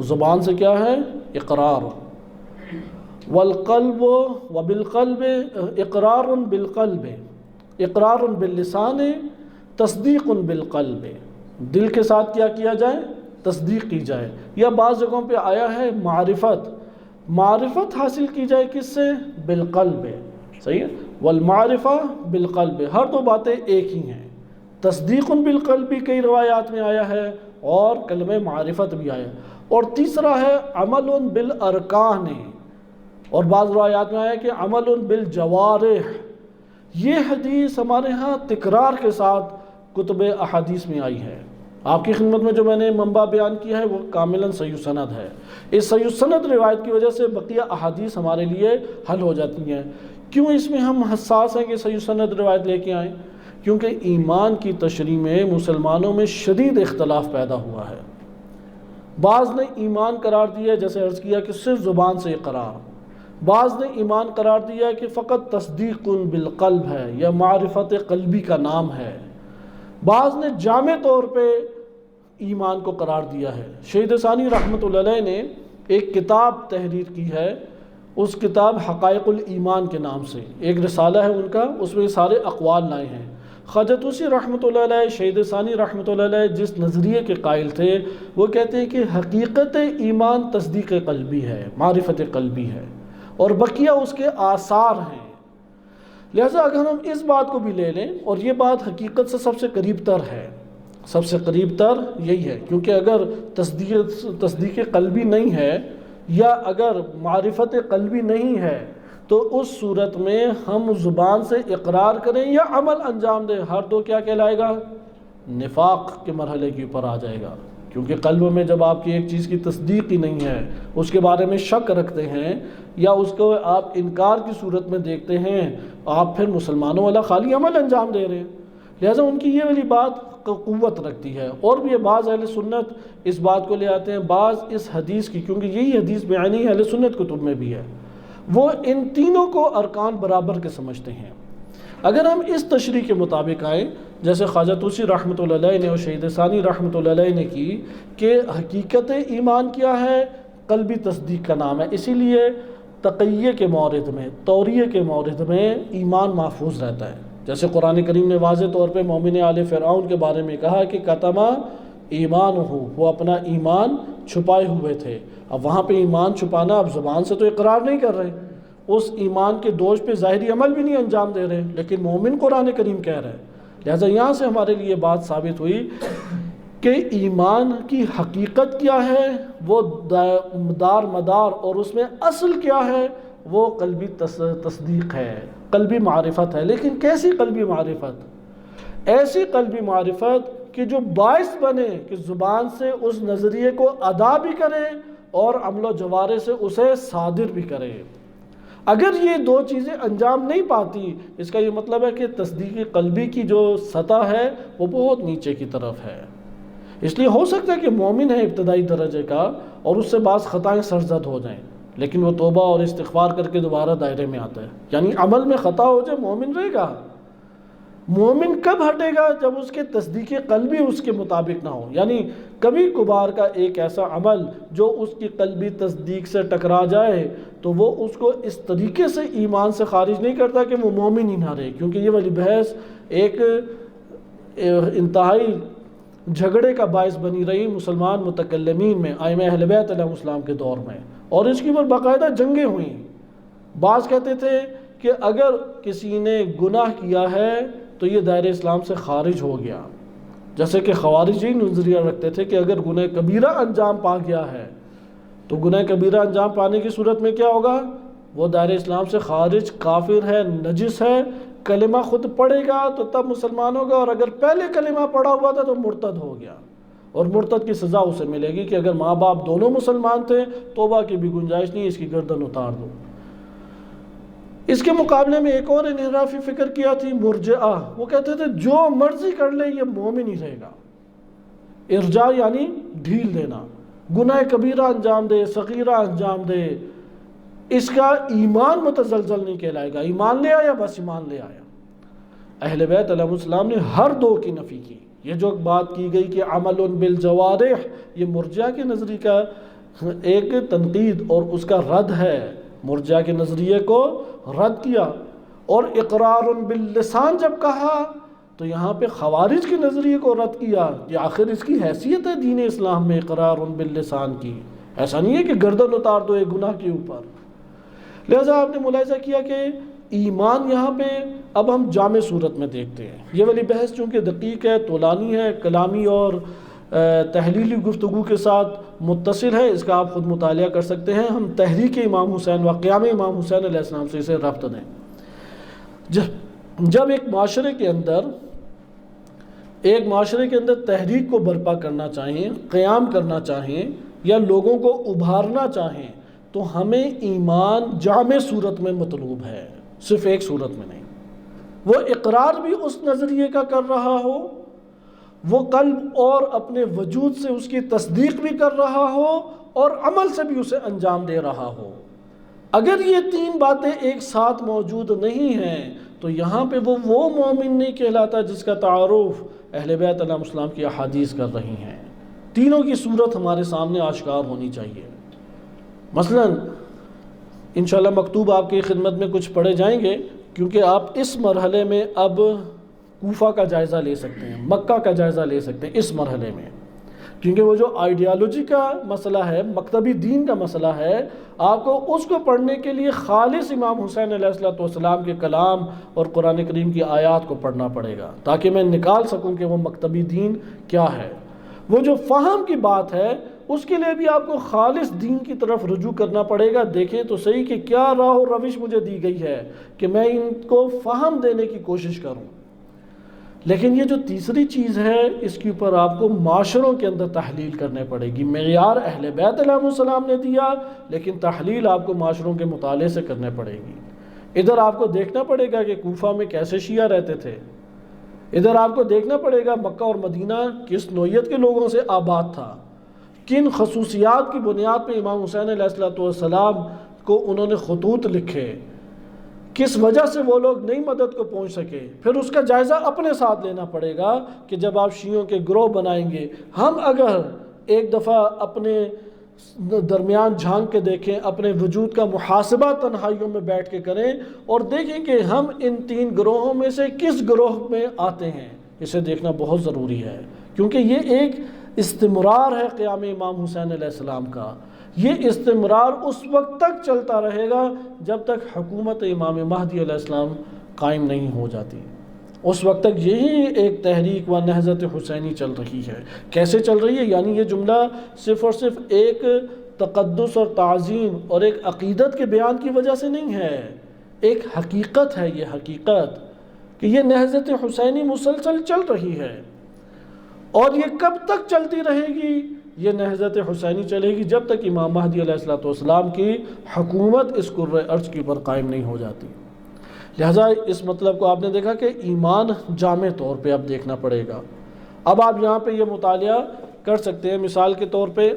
Speaker 1: زبان سے کیا ہے؟ اقرار. والقلب وبالقلب اقرار بالقلب، اقرار باللسان تصدیق بالقلب، دل کے ساتھ کیا جائے؟ تصدیق کی جائے. یا بعض جگہوں پہ آیا ہے معرفت حاصل کی جائے کس سے؟ بالقلب. صحیح ہے، والمعرفہ بالقلب، ہر دو باتیں ایک ہی ہیں. تصدیق بالقلب بھی کئی روایات میں آیا ہے اور کلمہ معرفت بھی آیا. اور تیسرا ہے عمل بالارکان، اور بعض روایات میں آیا کہ عمل بالجوارح. یہ حدیث ہمارے ہاں تکرار کے ساتھ کتب احادیث میں آئی ہے۔ آپ کی خدمت میں جو میں نے منبع بیان کیا ہے وہ کاملاً صحیح سند ہے۔ اس صحیح سند روایت کی وجہ سے بقیہ احادیث ہمارے لیے حل ہو جاتی ہیں۔ کیوں اس میں ہم حساس ہیں کہ صحیح سند روایت لے کے آئیں؟ کیونکہ ایمان کی تشریح میں مسلمانوں میں شدید اختلاف پیدا ہوا ہے۔ بعض نے ایمان قرار دیا جیسے عرض کیا کہ صرف زبان سے اقرار، بعض نے ایمان قرار دیا کہ فقط تصدیق بالقلب ہے یا معرفت قلبی کا نام ہے، بعض نے جامع طور پہ ایمان کو قرار دیا ہے۔ شہید ثانی رحمۃ اللہ علیہ نے ایک کتاب تحریر کی ہے، اس کتاب حقائق الایمان کے نام سے ایک رسالہ ہے ان کا، اس میں سارے اقوال لائے ہیں۔ خواجہ طوسی رحمۃ اللہ علیہ، شہید ثانی رحمۃ اللہ علیہ جس نظریے کے قائل تھے وہ کہتے ہیں کہ حقیقت ایمان تصدیق قلبی ہے، معرفت قلبی ہے، اور بقیہ اس کے آثار ہیں۔ لہٰذا اگر ہم اس بات کو بھی لے لیں، اور یہ بات حقیقت سے سب سے قریب تر ہے، سب سے قریب تر یہی ہے، کیونکہ اگر تصدیق قلبی نہیں ہے یا اگر معرفت قلبی نہیں ہے تو اس صورت میں ہم زبان سے اقرار کریں یا عمل انجام دیں، ہر دو کیا کہلائے گا؟ نفاق کے مرحلے کے اوپر آ جائے گا۔ کیونکہ قلب میں جب آپ کی ایک چیز کی تصدیق ہی نہیں ہے، اس کے بارے میں شک رکھتے ہیں یا اس کو آپ انکار کی صورت میں دیکھتے ہیں، آپ پھر مسلمانوں والا خالی عمل انجام دے رہے ہیں۔ لہٰذا ان کی یہ والی بات قوت رکھتی ہے، اور بھی بعض اہل سنت اس بات کو لے آتے ہیں، بعض اس حدیث کی، کیونکہ یہی حدیث بیانی اہل سنت کتب میں بھی ہے، وہ ان تینوں کو ارکان برابر کے سمجھتے ہیں۔ اگر ہم اس تشریح کے مطابق آئیں جیسے خواجہ طوسی رحمۃ اللہ علیہ نے اور شہید ثانی رحمۃ اللہ علیہ نے کی کہ حقیقت ایمان کیا ہے؟ قلبی تصدیق کا نام ہے، اسی لیے تقیہ کے مورد میں، توریہ کے مورد میں ایمان محفوظ رہتا ہے۔ جیسے قرآن کریم نے واضح طور پہ مومن آل فرعون کے بارے میں کہا کہ کتما ایمان ہو، وہ اپنا ایمان چھپائے ہوئے تھے۔ اب وہاں پہ ایمان چھپانا، اب زبان سے تو اقرار نہیں کر رہے، اس ایمان کے دوش پہ ظاہری عمل بھی نہیں انجام دے رہے، لیکن مومن قرآن کریم کہہ رہے ہیں۔ لہٰذا یہاں سے ہمارے لیے بات ثابت ہوئی کہ ایمان کی حقیقت کیا ہے، وہ دار مدار اور اس میں اصل کیا ہے، وہ قلبی تصدیق ہے، قلبی معرفت ہے۔ لیکن کیسی قلبی معرفت؟ ایسی قلبی معرفت کہ جو باعث بنے کہ زبان سے اس نظریے کو ادا بھی کرے اور عمل و جوارے سے اسے صادر بھی کرے۔ اگر یہ دو چیزیں انجام نہیں پاتی، اس کا یہ مطلب ہے کہ تصدیق قلبی کی جو سطح ہے وہ بہت نیچے کی طرف ہے۔ اس لیے ہو سکتا ہے کہ مومن ہے ابتدائی درجے کا اور اس سے بعض خطائیں سرزد ہو جائیں، لیکن وہ توبہ اور استغفار کر کے دوبارہ دائرے میں آتا ہے، یعنی عمل میں خطا ہو جائے مومن رہے گا۔ مومن کب ہٹے گا؟ جب اس کے تصدیق قلبی اس کے مطابق نہ ہو، یعنی کبھی کبھار کا ایک ایسا عمل جو اس کی قلبی تصدیق سے ٹکرا جائے تو وہ اس کو اس طریقے سے ایمان سے خارج نہیں کرتا کہ وہ مومن ہی نہ رہے، کیونکہ یہ والی بحث ایک انتہائی جھگڑے کا باعث بنی رہی مسلمان متکلمین میں، ائمہ اہل بیت علیہ السلام کے دور میں، اور اس کی اوپر باقاعدہ جنگیں ہوئیں۔ بعض کہتے تھے کہ اگر کسی نے گناہ کیا ہے تو یہ دائرہ اسلام سے خارج ہو گیا، جیسے کہ خوارج ہی نظریہ رکھتے تھے کہ اگر گناہ کبیرہ انجام پا گیا ہے تو گناہ کبیرہ انجام پانے کی صورت میں کیا ہوگا؟ وہ دائرہ اسلام سے خارج، کافر ہے، نجس ہے، کلمہ خود پڑھے گا تو تب مسلمان ہوگا، اور اگر پہلے کلمہ پڑھا ہوا تھا تو مرتد ہو گیا، اور مرتد کی سزا اسے ملے گی کہ اگر ماں باپ دونوں مسلمان تھے توبہ کی بھی گنجائش نہیں، اس کی گردن اتار دو۔ اس کے مقابلے میں ایک اور انحرافی فکر کیا تھی مرجئہ، وہ کہتے تھے جو مرضی کر لے یہ مومن ہی رہے گا۔ ارجاء یعنی ڈھیل دینا، گناہ کبیرہ انجام دے، صغیرہ انجام دے، اس کا ایمان متزلزل نہیں کہلائے گا، ایمان لے آیا بس ایمان لے آیا۔ اہل بیت علیہ السلام نے ہر دو کی نفی کی۔ یہ جو بات کی گئی کہ عمل بالجوارح، یہ مرجئہ کے نظریے کا ایک تنقید اور اس کا رد ہے، مرجئہ کے نظریے کو رد کیا۔ اور اقرار باللسان جب کہا تو یہاں پہ خوارج کے نظریے کو رد کیا کہ آخر اس کی حیثیت ہے دین اسلام میں اقرار باللسان کی، ایسا نہیں ہے کہ گردن اتار دو ایک گناہ کے اوپر۔ لہذا آپ نے ملاحظہ کیا کہ ایمان یہاں پہ اب ہم جامع صورت میں دیکھتے ہیں۔ یہ والی بحث چونکہ دقیق ہے، طولانی ہے، کلامی اور تحلیلی گفتگو کے ساتھ متصل ہے، اس کا آپ خود مطالعہ کر سکتے ہیں۔ ہم تحریک امام حسین و قیام امام حسین علیہ السلام سے اسے ربط دیں۔ جب ایک معاشرے کے اندر ایک معاشرے کے اندر تحریک کو برپا کرنا چاہیں، قیام کرنا چاہیں یا لوگوں کو ابھارنا چاہیں تو ہمیں ایمان جامع صورت میں مطلوب ہے، صرف ایک صورت میں نہیں۔ وہ اقرار بھی اس نظریے کا کر رہا ہو، وہ قلب اور اپنے وجود سے اس کی تصدیق بھی کر رہا ہو اور عمل سے بھی اسے انجام دے رہا ہو۔ اگر یہ تین باتیں ایک ساتھ موجود نہیں ہیں تو یہاں پہ وہ مومن نہیں کہلاتا جس کا تعارف اہل بیت علیہ السلام کی احادیث کر رہی ہیں۔ تینوں کی صورت ہمارے سامنے آشکار ہونی چاہیے۔ مثلا انشاءاللہ مکتوب آپ کی خدمت میں کچھ پڑھے جائیں گے، کیونکہ آپ اس مرحلے میں اب کوفہ کا جائزہ لے سکتے ہیں، مکہ کا جائزہ لے سکتے ہیں اس مرحلے میں، کیونکہ وہ جو آئیڈیالوجی کا مسئلہ ہے، مکتبی دین کا مسئلہ ہے، آپ کو اس کو پڑھنے کے لیے خالص امام حسین علیہ السلام کے کلام اور قرآن کریم کی آیات کو پڑھنا پڑے گا، تاکہ میں نکال سکوں کہ وہ مکتبی دین کیا ہے۔ وہ جو فہم کی بات ہے اس کے لیے بھی آپ کو خالص دین کی طرف رجوع کرنا پڑے گا۔ دیکھیں تو صحیح کہ کیا راہ و روش مجھے دی گئی ہے کہ میں ان کو فہم دینے کی کوشش کروں۔ لیکن یہ جو تیسری چیز ہے اس کے اوپر آپ کو معاشروں کے اندر تحلیل کرنے پڑے گی۔ معیار اہل بیت علیہ السلام نے دیا، لیکن تحلیل آپ کو معاشروں کے مطالعے سے کرنے پڑے گی۔ ادھر آپ کو دیکھنا پڑے گا کہ کوفہ میں کیسے شیعہ رہتے تھے، ادھر آپ کو دیکھنا پڑے گا مکہ اور مدینہ کس نوعیت کے لوگوں سے آباد تھا، کن خصوصیات کی بنیاد پہ امام حسین علیہ السلام کو انہوں نے خطوط لکھے، کس وجہ سے وہ لوگ نئی مدد کو پہنچ سکے۔ پھر اس کا جائزہ اپنے ساتھ لینا پڑے گا کہ جب آپ شیعوں کے گروہ بنائیں گے، ہم اگر ایک دفعہ اپنے درمیان جھانک کے دیکھیں، اپنے وجود کا محاسبہ تنہائیوں میں بیٹھ کے کریں اور دیکھیں کہ ہم ان تین گروہوں میں سے کس گروہ میں آتے ہیں، اسے دیکھنا بہت ضروری ہے، کیونکہ یہ ایک استمرار ہے قیام امام حسین علیہ السلام کا۔ یہ استمرار اس وقت تک چلتا رہے گا جب تک حکومت امام مہدی علیہ السلام قائم نہیں ہو جاتی، اس وقت تک یہی ایک تحریک و نہضت حسینی چل رہی ہے۔ کیسے چل رہی ہے؟ یعنی یہ جملہ صرف اور صرف ایک تقدس اور تعظیم اور ایک عقیدت کے بیان کی وجہ سے نہیں ہے، ایک حقیقت ہے، یہ حقیقت کہ یہ نہضت حسینی مسلسل چل رہی ہے۔ اور یہ کب تک چلتی رہے گی؟ یہ نہضت حسینی چلے گی جب تک امام مہدی علیہ السلام کی حکومت اس کرۂ ارض کے اوپر قائم نہیں ہو جاتی۔ لہٰذا اس مطلب کو آپ نے دیکھا کہ ایمان جامع طور پہ اب دیکھنا پڑے گا۔ اب آپ یہاں پہ یہ مطالعہ کر سکتے ہیں، مثال کے طور پہ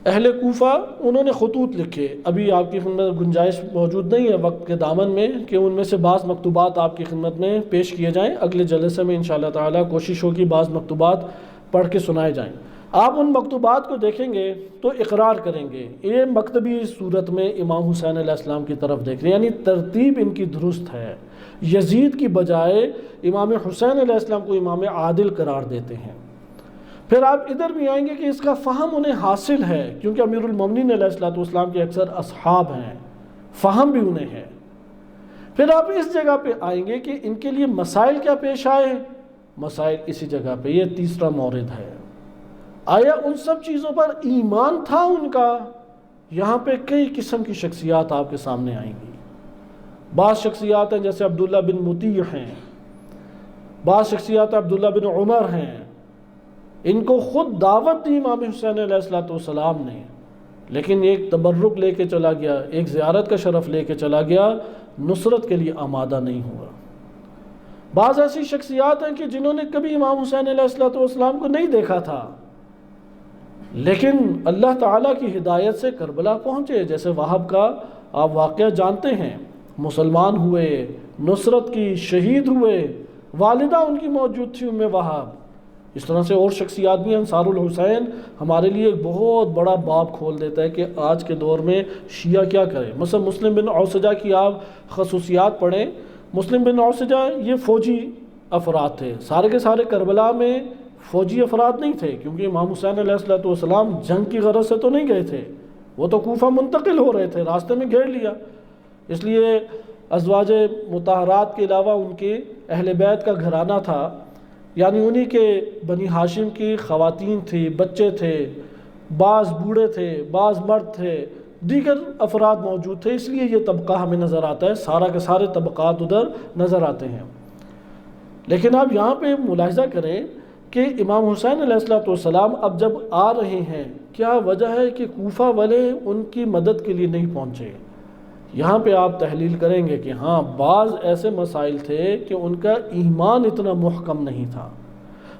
Speaker 1: اہل کوفہ انہوں نے خطوط لکھے، ابھی آپ کی خدمت میں گنجائش موجود نہیں ہے وقت کے دامن میں کہ ان میں سے بعض مکتوبات آپ کی خدمت میں پیش کیے جائیں، اگلے جلسے میں انشاءاللہ تعالی کوشش ہوگی بعض مکتوبات پڑھ کے سنائے جائیں۔ آپ ان مکتوبات کو دیکھیں گے تو اقرار کریں گے یہ مکتبی صورت میں امام حسین علیہ السلام کی طرف دیکھ رہے ہیں، یعنی ترتیب ان کی درست ہے۔ یزید کی بجائے امام حسین علیہ السلام کو امام عادل قرار دیتے ہیں۔ پھر آپ ادھر بھی آئیں گے کہ اس کا فہم انہیں حاصل ہے، کیونکہ امیر المومنین علیہ السلام کے اکثر اصحاب ہیں، فہم بھی انہیں ہے۔ پھر آپ اس جگہ پہ آئیں گے کہ ان کے لیے مسائل کیا پیش آئے، مسائل اسی جگہ پہ، یہ تیسرا مورد ہے۔ آیا ان سب چیزوں پر ایمان تھا ان کا؟ یہاں پہ کئی قسم کی شخصیات آپ کے سامنے آئیں گی۔ بعض شخصیات ہیں جیسے عبداللہ بن مطیع ہیں، بعض شخصیات عبداللہ بن عمر ہیں، ان کو خود دعوت دی امام حسین علیہ السلام نے، لیکن ایک تبرک لے کے چلا گیا، ایک زیارت کا شرف لے کے چلا گیا، نصرت کے لیے آمادہ نہیں ہوا۔ بعض ایسی شخصیات ہیں کہ جنہوں نے کبھی امام حسین علیہ السلام کو نہیں دیکھا تھا، لیکن اللہ تعالیٰ کی ہدایت سے کربلا پہنچے، جیسے وہب کا آپ واقعہ جانتے ہیں، مسلمان ہوئے، نصرت کی، شہید ہوئے، والدہ ان کی موجود تھی ام وہب۔ اس طرح سے اور شخصیات بھی ہیں۔ انصار الحسین ہمارے لیے ایک بہت بڑا باب کھول دیتا ہے کہ آج کے دور میں شیعہ کیا کرے۔ مثلا مسلم بن اوسجہ کی آپ خصوصیات پڑھیں، مسلم بن اوسجہ یہ فوجی افراد تھے، سارے کے سارے کربلا میں فوجی افراد نہیں تھے، کیونکہ امام حسین علیہ السلام جنگ کی غرض سے تو نہیں گئے تھے، وہ تو کوفہ منتقل ہو رہے تھے، راستے میں گھیر لیا۔ اس لیے ازواج مطہرات کے علاوہ ان کے اہل بیت کا گھرانہ تھا، یعنی انہی کے بنی ہاشم کی خواتین تھی، بچے تھے، بعض بوڑھے تھے، بعض مرد تھے، دیگر افراد موجود تھے، اس لیے یہ طبقہ ہمیں نظر آتا ہے، سارا کے سارے طبقات ادھر نظر آتے ہیں۔ لیکن آپ یہاں پہ ملاحظہ کریں کہ امام حسین علیہ السلام اب جب آ رہے ہیں، کیا وجہ ہے کہ کوفہ والے ان کی مدد کے لیے نہیں پہنچے؟ یہاں پہ آپ تحلیل کریں گے کہ ہاں بعض ایسے مسائل تھے کہ ان کا ایمان اتنا محکم نہیں تھا،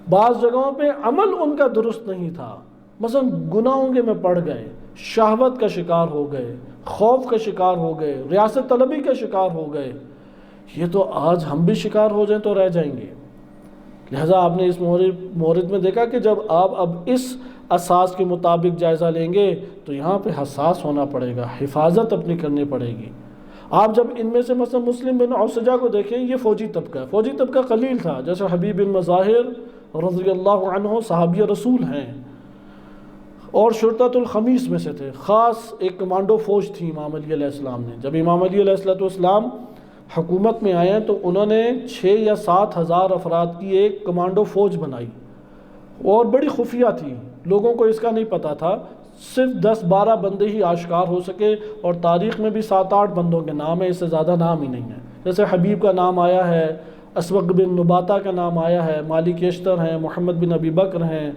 Speaker 1: بعض جگہوں پہ عمل ان کا درست نہیں تھا، مثلا گناہوں میں پڑ گئے، شہوت کا شکار ہو گئے، خوف کا شکار ہو گئے، ریاست طلبی کا شکار ہو گئے۔ یہ تو آج ہم بھی شکار ہو جائیں تو رہ جائیں گے۔ لہٰذا آپ نے اس مورد میں دیکھا کہ جب آپ اب اس اساس کے مطابق جائزہ لیں گے تو یہاں پہ حساس ہونا پڑے گا، حفاظت اپنی کرنی پڑے گی۔ آپ جب ان میں سے مثلا مسلم بن عوسجہ کو دیکھیں، یہ فوجی طبقہ قلیل تھا، جیسے حبیب بن مظاہر رضی اللہ عنہ صحابی رسول ہیں اور شرطۃ الخمیس میں سے تھے، خاص ایک کمانڈو فوج تھی امام علی علیہ السلام نے۔ جب امام علی علیہ السلام حکومت میں آئے تو انہوں نے 6 یا 7 ہزار افراد کی ایک کمانڈو فوج بنائی اور بڑی خفیہ تھی، لوگوں کو اس کا نہیں پتہ تھا، صرف 10-12 بندے ہی آشکار ہو سکے، اور تاریخ میں بھی 7-8 بندوں کے نام ہیں، اس سے زیادہ نام ہی نہیں ہے۔ جیسے حبیب کا نام آیا ہے، اسوق بن نباتہ کا نام آیا ہے، مالک اشتر ہیں، محمد بن ابی بکر ہیں،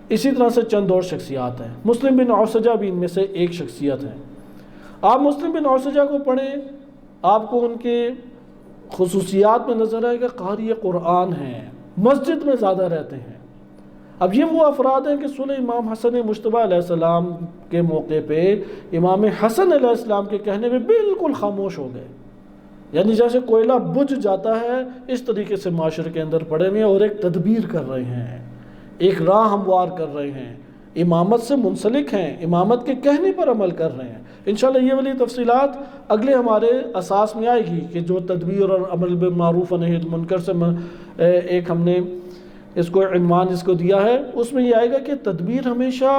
Speaker 1: اسی طرح سے چند اور شخصیات ہیں۔ مسلم بن عوسجہ بھی ان میں سے ایک شخصیت ہے۔ آپ مسلم بن عوسجہ کو پڑھیں، آپ کو ان کے خصوصیات میں نظر آئے گا، قاری قرآن ہیں، مسجد میں زیادہ رہتے ہیں۔ اب یہ وہ افراد ہیں کہ صلح امام حسن مجتبیٰ علیہ السلام کے موقع پہ امام حسن علیہ السلام کے کہنے میں بالکل خاموش ہو گئے، یعنی جیسے کوئلہ بجھ جاتا ہے اس طریقے سے معاشرے کے اندر پڑے ہوئے ہیں اور ایک تدبیر کر رہے ہیں، ایک راہ ہموار کر رہے ہیں، امامت سے منسلک ہیں، امامت کے کہنے پر عمل کر رہے ہیں۔ انشاءاللہ یہ والی تفصیلات اگلے ہمارے اساس میں آئے گی کہ جو تدبیر اور عمل بالمعروف و نہی عن المنکر سے ایک ہم نے اس کو عنوان اس کو دیا ہے، اس میں یہ آئے گا کہ تدبیر ہمیشہ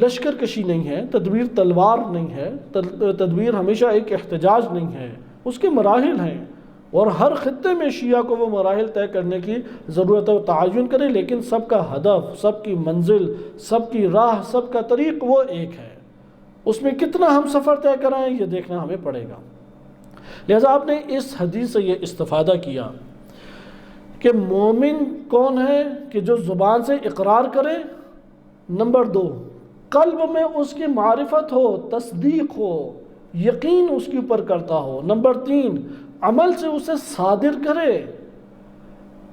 Speaker 1: لشکر کشی نہیں ہے، تدبیر تلوار نہیں ہے، تدبیر ہمیشہ ایک احتجاج نہیں ہے، اس کے مراحل ہیں، اور ہر خطے میں شیعہ کو وہ مراحل طے کرنے کی ضرورت ہے، تعین کرے، لیکن سب کا ہدف، سب کی منزل، سب کی راہ، سب کا طریق وہ ایک ہے۔ اس میں کتنا ہم سفر طے کرائیں یہ دیکھنا ہمیں پڑے گا۔ لہذا آپ نے اس حدیث سے یہ استفادہ کیا کہ مومن کون ہے کہ جو زبان سے اقرار کرے، نمبر 2 قلب میں اس کی معرفت ہو، تصدیق ہو، یقین اس کے اوپر کرتا ہو، نمبر 3 عمل سے اسے صادر کرے،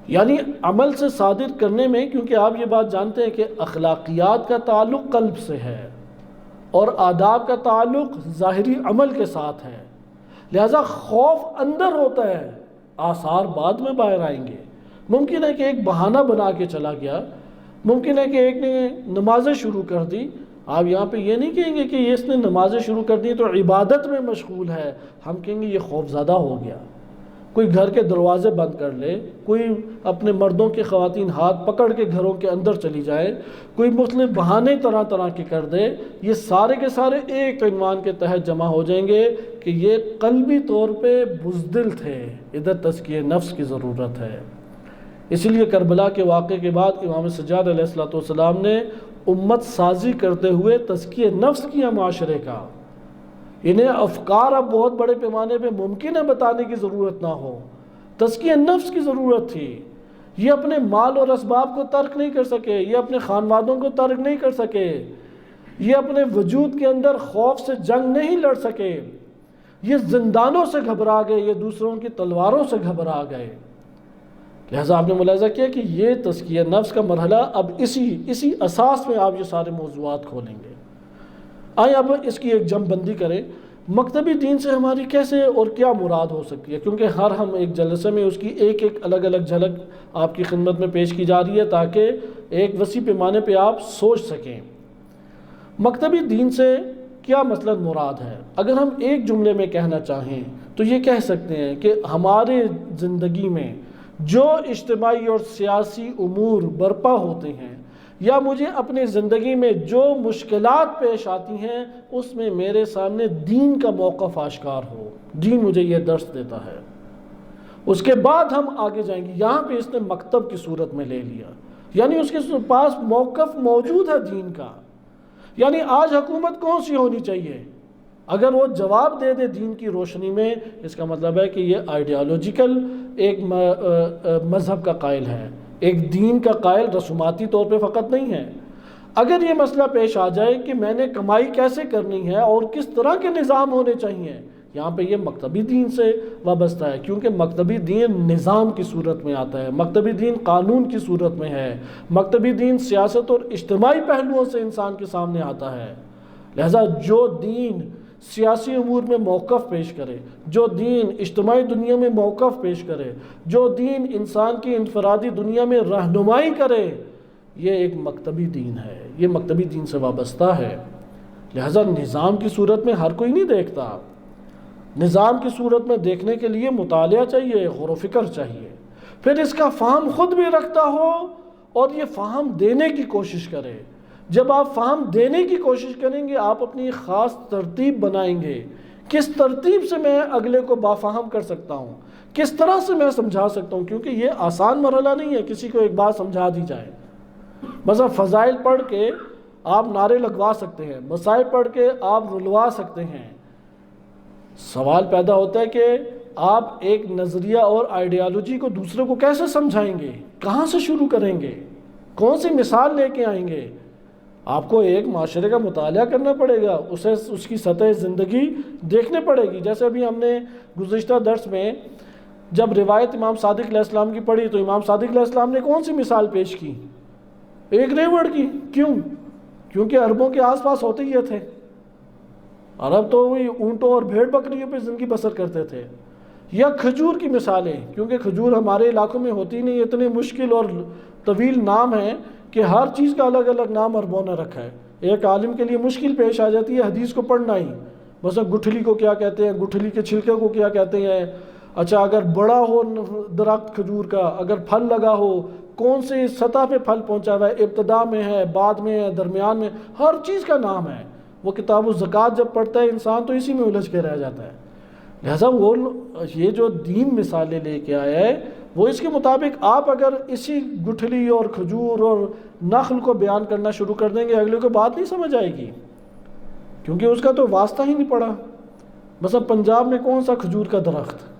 Speaker 1: یعنی عمل سے صادر کرنے میں، کیونکہ آپ یہ بات جانتے ہیں کہ اخلاقیات کا تعلق قلب سے ہے اور آداب کا تعلق ظاہری عمل کے ساتھ ہے، لہذا خوف اندر ہوتا ہے، آثار بعد میں باہر آئیں گے۔ ممکن ہے کہ ایک بہانہ بنا کے چلا گیا، ممکن ہے کہ ایک نے نمازیں شروع کر دی، آپ یہاں پہ یہ نہیں کہیں گے کہ اس نے نمازیں شروع کر دی تو عبادت میں مشغول ہے، ہم کہیں گے یہ خوف زدہ ہو گیا۔ کوئی گھر کے دروازے بند کر لے، کوئی اپنے مردوں کے خواتین ہاتھ پکڑ کے گھروں کے اندر چلی جائے، کوئی مختلف بہانے طرح طرح کے کر دے، یہ سارے کے سارے ایک عنوان کے تحت جمع ہو جائیں گے کہ یہ قلبی طور پہ بزدل تھے، ادھر تزکیہ نفس کی ضرورت ہے۔ اسی لیے کربلا کے واقعے کے بعد امام سجاد علیہ السلام نے امت سازی کرتے ہوئے تزکیہ نفس کیا معاشرے کا۔ انہیں افکار اب بہت بڑے پیمانے پہ ممکن ہے بتانے کی ضرورت نہ ہو، تزکیہ نفس کی ضرورت تھی۔ یہ اپنے مال اور اسباب کو ترک نہیں کر سکے، یہ اپنے خانوادوں کو ترک نہیں کر سکے، یہ اپنے وجود کے اندر خوف سے جنگ نہیں لڑ سکے، یہ زندانوں سے گھبرا گئے، یہ دوسروں کی تلواروں سے گھبرا گئے۔ لہذا آپ نے ملاحظہ کیا کہ یہ تزکیہ نفس کا مرحلہ اب اسی اساس میں آپ یہ سارے موضوعات کھولیں گے۔ آئیں اب اس کی ایک جم بندی کریں، مکتبی دین سے ہماری کیسے اور کیا مراد ہو سکتی ہے، کیونکہ ہم ایک جلسے میں اس کی ایک الگ الگ جھلک آپ کی خدمت میں پیش کی جا رہی ہے تاکہ ایک وسیع پیمانے پہ آپ سوچ سکیں۔ مکتبی دین سے کیا مطلب مراد ہے؟ اگر ہم ایک جملے میں کہنا چاہیں تو یہ کہہ سکتے ہیں کہ ہمارے زندگی میں جو اجتماعی اور سیاسی امور برپا ہوتے ہیں یا مجھے اپنی زندگی میں جو مشکلات پیش آتی ہیں اس میں میرے سامنے دین کا موقف آشکار ہو، دین مجھے یہ درس دیتا ہے، اس کے بعد ہم آگے جائیں گے۔ یہاں پہ اس نے مکتب کی صورت میں لے لیا، یعنی اس کے پاس موقف موجود ہے دین کا۔ یعنی آج حکومت کون سی ہونی چاہیے؟ اگر وہ جواب دے دے دین کی روشنی میں، اس کا مطلب ہے کہ یہ آئیڈیالوجیکل ایک مذہب کا قائل ہے، ایک دین کا قائل رسوماتی طور پہ فقط نہیں ہے۔ اگر یہ مسئلہ پیش آ جائے کہ میں نے کمائی کیسے کرنی ہے اور کس طرح کے نظام ہونے چاہیے، یہاں پہ یہ مکتبی دین سے وابستہ ہے، کیونکہ مکتبی دین نظام کی صورت میں آتا ہے، مکتبی دین قانون کی صورت میں ہے، مکتبی دین سیاست اور اجتماعی پہلوؤں سے انسان کے سامنے آتا ہے۔ لہذا جو دین سیاسی امور میں موقف پیش کرے، جو دین اجتماعی دنیا میں موقف پیش کرے، جو دین انسان کی انفرادی دنیا میں رہنمائی کرے، یہ ایک مکتبی دین ہے، یہ مکتبی دین سے وابستہ ہے۔ لہذا نظام کی صورت میں ہر کوئی نہیں دیکھتا، نظام کی صورت میں دیکھنے کے لیے مطالعہ چاہیے، غور و فکر چاہیے، پھر اس کا فہم خود بھی رکھتا ہو اور یہ فہم دینے کی کوشش کرے۔ جب آپ فہم دینے کی کوشش کریں گے، آپ اپنی خاص ترتیب بنائیں گے، کس ترتیب سے میں اگلے کو بافہم کر سکتا ہوں، کس طرح سے میں سمجھا سکتا ہوں، کیونکہ یہ آسان مرحلہ نہیں ہے کسی کو ایک بات سمجھا دی جائے۔ مثلا فضائل پڑھ کے آپ نعرے لگوا سکتے ہیں، مسائل پڑھ کے آپ رلوا سکتے ہیں۔ سوال پیدا ہوتا ہے کہ آپ ایک نظریہ اور آئیڈیالوجی کو دوسرے کو کیسے سمجھائیں گے، کہاں سے شروع کریں گے، کون سی مثال لے کے آئیں گے؟ آپ کو ایک معاشرے کا مطالعہ کرنا پڑے گا، اسے اس کی سطح زندگی دیکھنے پڑے گی۔ جیسے ابھی ہم نے گزشتہ درس میں جب روایت امام صادق علیہ السلام کی پڑھی تو امام صادق علیہ السلام نے کون سی مثال پیش کی؟ ایک ریوڑ کی۔ کیوں؟ کیونکہ عربوں کے آس پاس ہوتے ہی تھے، عرب تو وہی اونٹوں اور بھیڑ بکریوں پہ زندگی بسر کرتے تھے۔ یا کھجور کی مثالیں، کیونکہ کھجور ہمارے علاقوں میں ہوتی نہیں، اتنے مشکل اور طویل نام ہیں کہ ہر چیز کا الگ الگ نام عربوں نے رکھا ہے۔ ایک عالم کے لیے مشکل پیش آ جاتی ہے حدیث کو پڑھنا ہی، مثلا گٹھلی کو کیا کہتے ہیں، گٹھلی کے چھلکے کو کیا کہتے ہیں، اچھا اگر بڑا ہو درخت کھجور کا، اگر پھل لگا ہو، کون سے سطح پہ پھل پہنچا ہوا ہے، ابتدا میں ہے، بعد میں ہے، درمیان میں، ہر چیز کا نام ہے۔ وہ کتاب الزکوٰۃ جب پڑھتا ہے انسان تو اسی میں الجھ کے رہ جاتا ہے۔ لہٰذا وہ یہ جو دین مثالیں لے کے آیا ہے وہ اس کے مطابق آپ اگر اسی گٹھلی اور کھجور اور نخل کو بیان کرنا شروع کر دیں گے، اگلے کو بات نہیں سمجھ آئے گی، کیونکہ اس کا تو واسطہ ہی نہیں پڑا۔ مثلا پنجاب میں کون سا کھجور کا درخت؟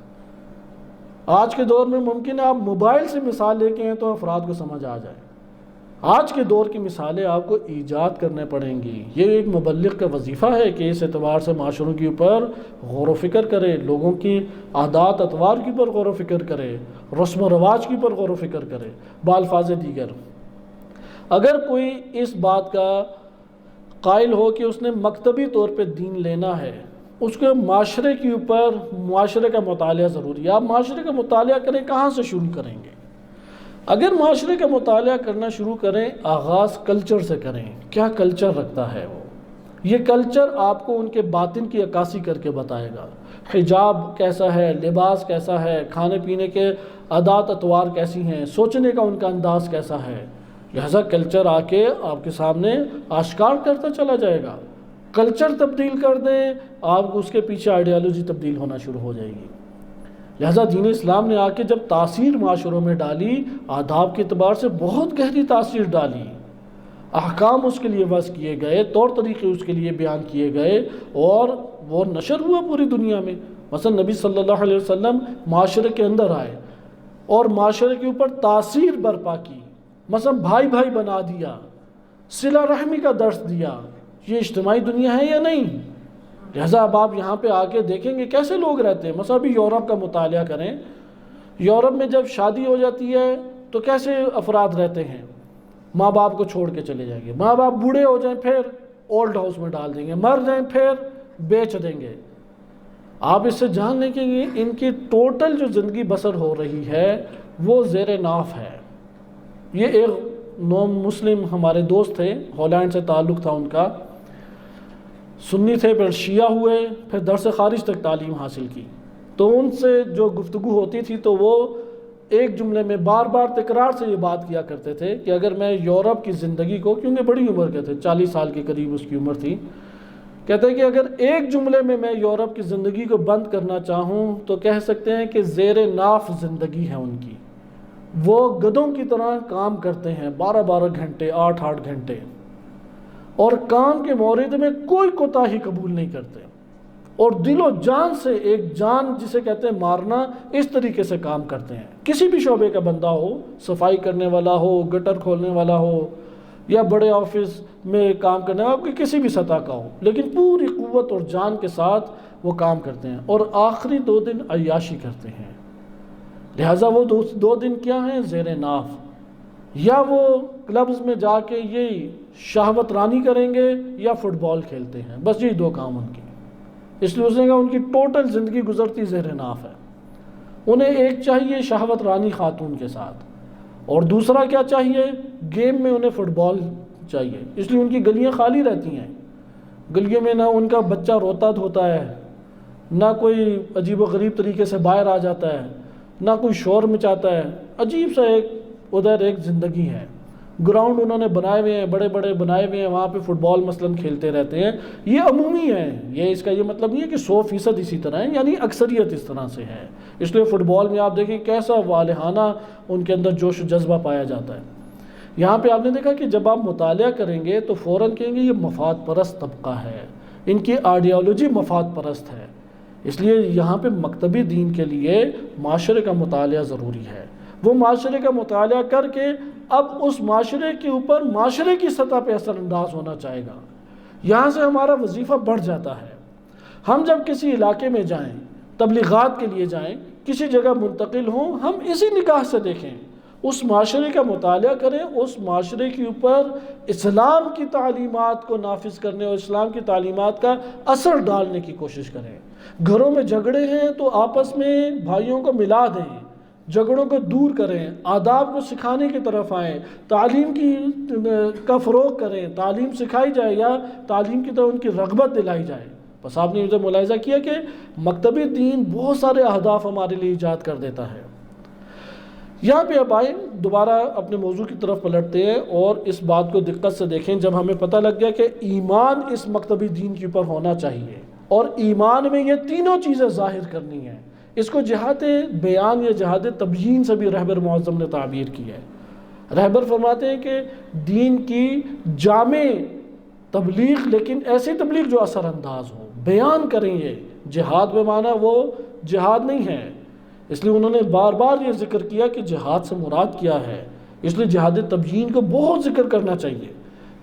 Speaker 1: آج کے دور میں ممکن ہے آپ موبائل سے مثال لے کے ہیں تو افراد کو سمجھ آ جائے۔ آج کے دور کی مثالیں آپ کو ایجاد کرنے پڑیں گی۔ یہ ایک مبلغ کا وظیفہ ہے کہ اس اعتبار سے معاشروں کے اوپر غور و فکر کرے، لوگوں کی عادات اطوار کے اوپر غور و فکر کرے، رسم و رواج کے اوپر غور و فکر کرے۔ بالفاظ دیگر، اگر کوئی اس بات کا قائل ہو کہ اس نے مکتبی طور پہ دین لینا ہے، اس کو معاشرے کے اوپر معاشرے کا مطالعہ ضروری ہے۔ آپ معاشرے کا مطالعہ کریں، کہاں سے شروع کریں گے؟ اگر معاشرے کا مطالعہ کرنا شروع کریں، آغاز کلچر سے کریں۔ کیا کلچر رکھتا ہے وہ؟ یہ کلچر آپ کو ان کے باطن کی عکاسی کر کے بتائے گا۔ حجاب کیسا ہے، لباس کیسا ہے، کھانے پینے کے عادات اطوار کیسی ہیں، سوچنے کا ان کا انداز کیسا ہے۔ لہذا کلچر آ کے آپ کے سامنے آشکار کرتا چلا جائے گا۔ کلچر تبدیل کر دیں، آپ اس کے پیچھے آئیڈیالوجی تبدیل ہونا شروع ہو جائے گی۔ لہذا دین اسلام نے آ کے جب تاثیر معاشروں میں ڈالی، آداب کے اعتبار سے بہت گہری تاثیر ڈالی، احکام اس کے لیے وضع کیے گئے، طور طریقے اس کے لیے بیان کیے گئے، اور وہ نشر ہوا پوری دنیا میں۔ مثلا نبی صلی اللہ علیہ وسلم معاشرے کے اندر آئے اور معاشرے کے اوپر تاثیر برپا کی، مثلا بھائی بھائی بنا دیا، صلہ رحمی کا درس دیا۔ یہ اجتماعی دنیا ہے یا نہیں؟ لہذا اب آپ یہاں پہ آ کے دیکھیں گے کیسے لوگ رہتے ہیں۔ مثلا ابھی یورپ کا مطالعہ کریں، یورپ میں جب شادی ہو جاتی ہے تو کیسے افراد رہتے ہیں؟ ماں باپ کو چھوڑ کے چلے جائیں گے، ماں باپ بوڑھے ہو جائیں پھر اولڈ ہاؤس میں ڈال دیں گے، مر جائیں پھر بیچ دیں گے۔ آپ اس سے جان لیں کہ ان کی ٹوٹل جو زندگی بسر ہو رہی ہے وہ زیر ناف ہے۔ یہ ایک نون مسلم ہمارے دوست تھے، ہالینڈ سے تعلق تھا ان کا، سنی تھے، پھر شیعہ ہوئے، پھر درس خارج تک تعلیم حاصل کی۔ تو ان سے جو گفتگو ہوتی تھی تو وہ ایک جملے میں بار بار تکرار سے یہ بات کیا کرتے تھے کہ اگر میں یورپ کی زندگی کو، کیونکہ بڑی عمر کے تھے، 40 سال کے قریب اس کی عمر تھی، کہتے ہیں کہ اگر ایک جملے میں یورپ کی زندگی کو بند کرنا چاہوں تو کہہ سکتے ہیں کہ زیر ناف زندگی ہے ان کی۔ وہ گدھوں کی طرح کام کرتے ہیں، 12 گھنٹے، 8 گھنٹے، اور کام کے مورد میں کوئی کوتاہی قبول نہیں کرتے۔ اور دل و جان سے، ایک جان جسے کہتے ہیں مارنا، اس طریقے سے کام کرتے ہیں۔ کسی بھی شعبے کا بندہ ہو، صفائی کرنے والا ہو، گٹر کھولنے والا ہو، یا بڑے آفس میں کام کرنے والا، کسی بھی سطح کا ہو، لیکن پوری قوت اور جان کے ساتھ وہ کام کرتے ہیں، اور آخری 2 دن عیاشی کرتے ہیں۔ لہٰذا وہ 2 دن کیا ہیں؟ زیر ناف، یا وہ کلبز میں جا کے یہی شہوت رانی کریں گے یا فٹ بال کھیلتے ہیں، بس یہی 2 کام ان کے۔ اس لیے اس نے کہا ان کی ٹوٹل زندگی گزرتی زیر ناف ہے۔ انہیں ایک چاہیے شہوت رانی خاتون کے ساتھ، اور دوسرا کیا چاہیے؟ گیم میں انہیں فٹ بال چاہیے۔ اس لیے ان کی گلیاں خالی رہتی ہیں، گلیوں میں نہ ان کا بچہ روتا دھوتا ہے، نہ کوئی عجیب و غریب طریقے سے باہر آ جاتا ہے، نہ کوئی شور مچاتا ہے، عجیب سا ادھر ایک زندگی ہے۔ گراؤنڈ انہوں نے بنائے ہوئے ہیں، بڑے بڑے بنائے ہوئے ہیں، وہاں پہ فٹ بال مثلاً کھیلتے رہتے ہیں۔ یہ عمومی ہے، یہ اس کا یہ مطلب نہیں ہے کہ 100% اسی طرح ہے، یعنی اکثریت اس طرح سے ہے۔ اس لیے فٹ بال میں آپ دیکھیں کیسا والہانہ ان کے اندر جوش و جذبہ پایا جاتا ہے۔ یہاں پہ آپ نے دیکھا کہ جب آپ مطالعہ کریں گے تو فوراً کہیں گے یہ مفاد پرست طبقہ ہے، ان کی آئیڈیالوجی مفاد پرست ہے۔ اس لیے یہاں پہ مکتبی دین کے لیے معاشرے کا مطالعہ ضروری ہے۔ وہ معاشرے کا مطالعہ کر کے اب اس معاشرے کے اوپر معاشرے کی سطح پہ اثر انداز ہونا چاہے گا۔ یہاں سے ہمارا وظیفہ بڑھ جاتا ہے۔ ہم جب کسی علاقے میں جائیں، تبلیغات کے لیے جائیں، کسی جگہ منتقل ہوں، ہم اسی نگاہ سے دیکھیں، اس معاشرے کا مطالعہ کریں، اس معاشرے کے اوپر اسلام کی تعلیمات کو نافذ کرنے اور اسلام کی تعلیمات کا اثر ڈالنے کی کوشش کریں۔ گھروں میں جھگڑے ہیں تو آپس میں بھائیوں کو ملا دیں، جھگڑوں کو دور کریں، آداب کو سکھانے کی طرف آئیں، تعلیم کا فروغ کریں، تعلیم سکھائی جائے یا تعلیم کی طرف ان کی رغبت دلائی جائے۔ بس آپ نے ادھر ملاحظہ کیا کہ مکتبی دین بہت سارے اہداف ہمارے لیے ایجاد کر دیتا ہے۔ یہاں پہ اب آئیں، دوبارہ اپنے موضوع کی طرف پلٹتے ہیں اور اس بات کو دقت سے دیکھیں۔ جب ہمیں پتہ لگ گیا کہ ایمان اس مکتبی دین کے اوپر ہونا چاہیے اور ایمان میں یہ تینوں چیزیں ظاہر کرنی ہیں، اس کو جہاد بیان یا جہاد تبیین سے بھی رہبر معظم نے تعبیر کی ہے۔ رہبر فرماتے ہیں کہ دین کی جامع تبلیغ، لیکن ایسی تبلیغ جو اثر انداز ہو، بیان کریں۔ یہ جہاد بے معنی وہ جہاد نہیں ہے، اس لیے انہوں نے بار بار یہ ذکر کیا کہ جہاد سے مراد کیا ہے۔ اس لیے جہاد تبیین کو بہت ذکر کرنا چاہیے،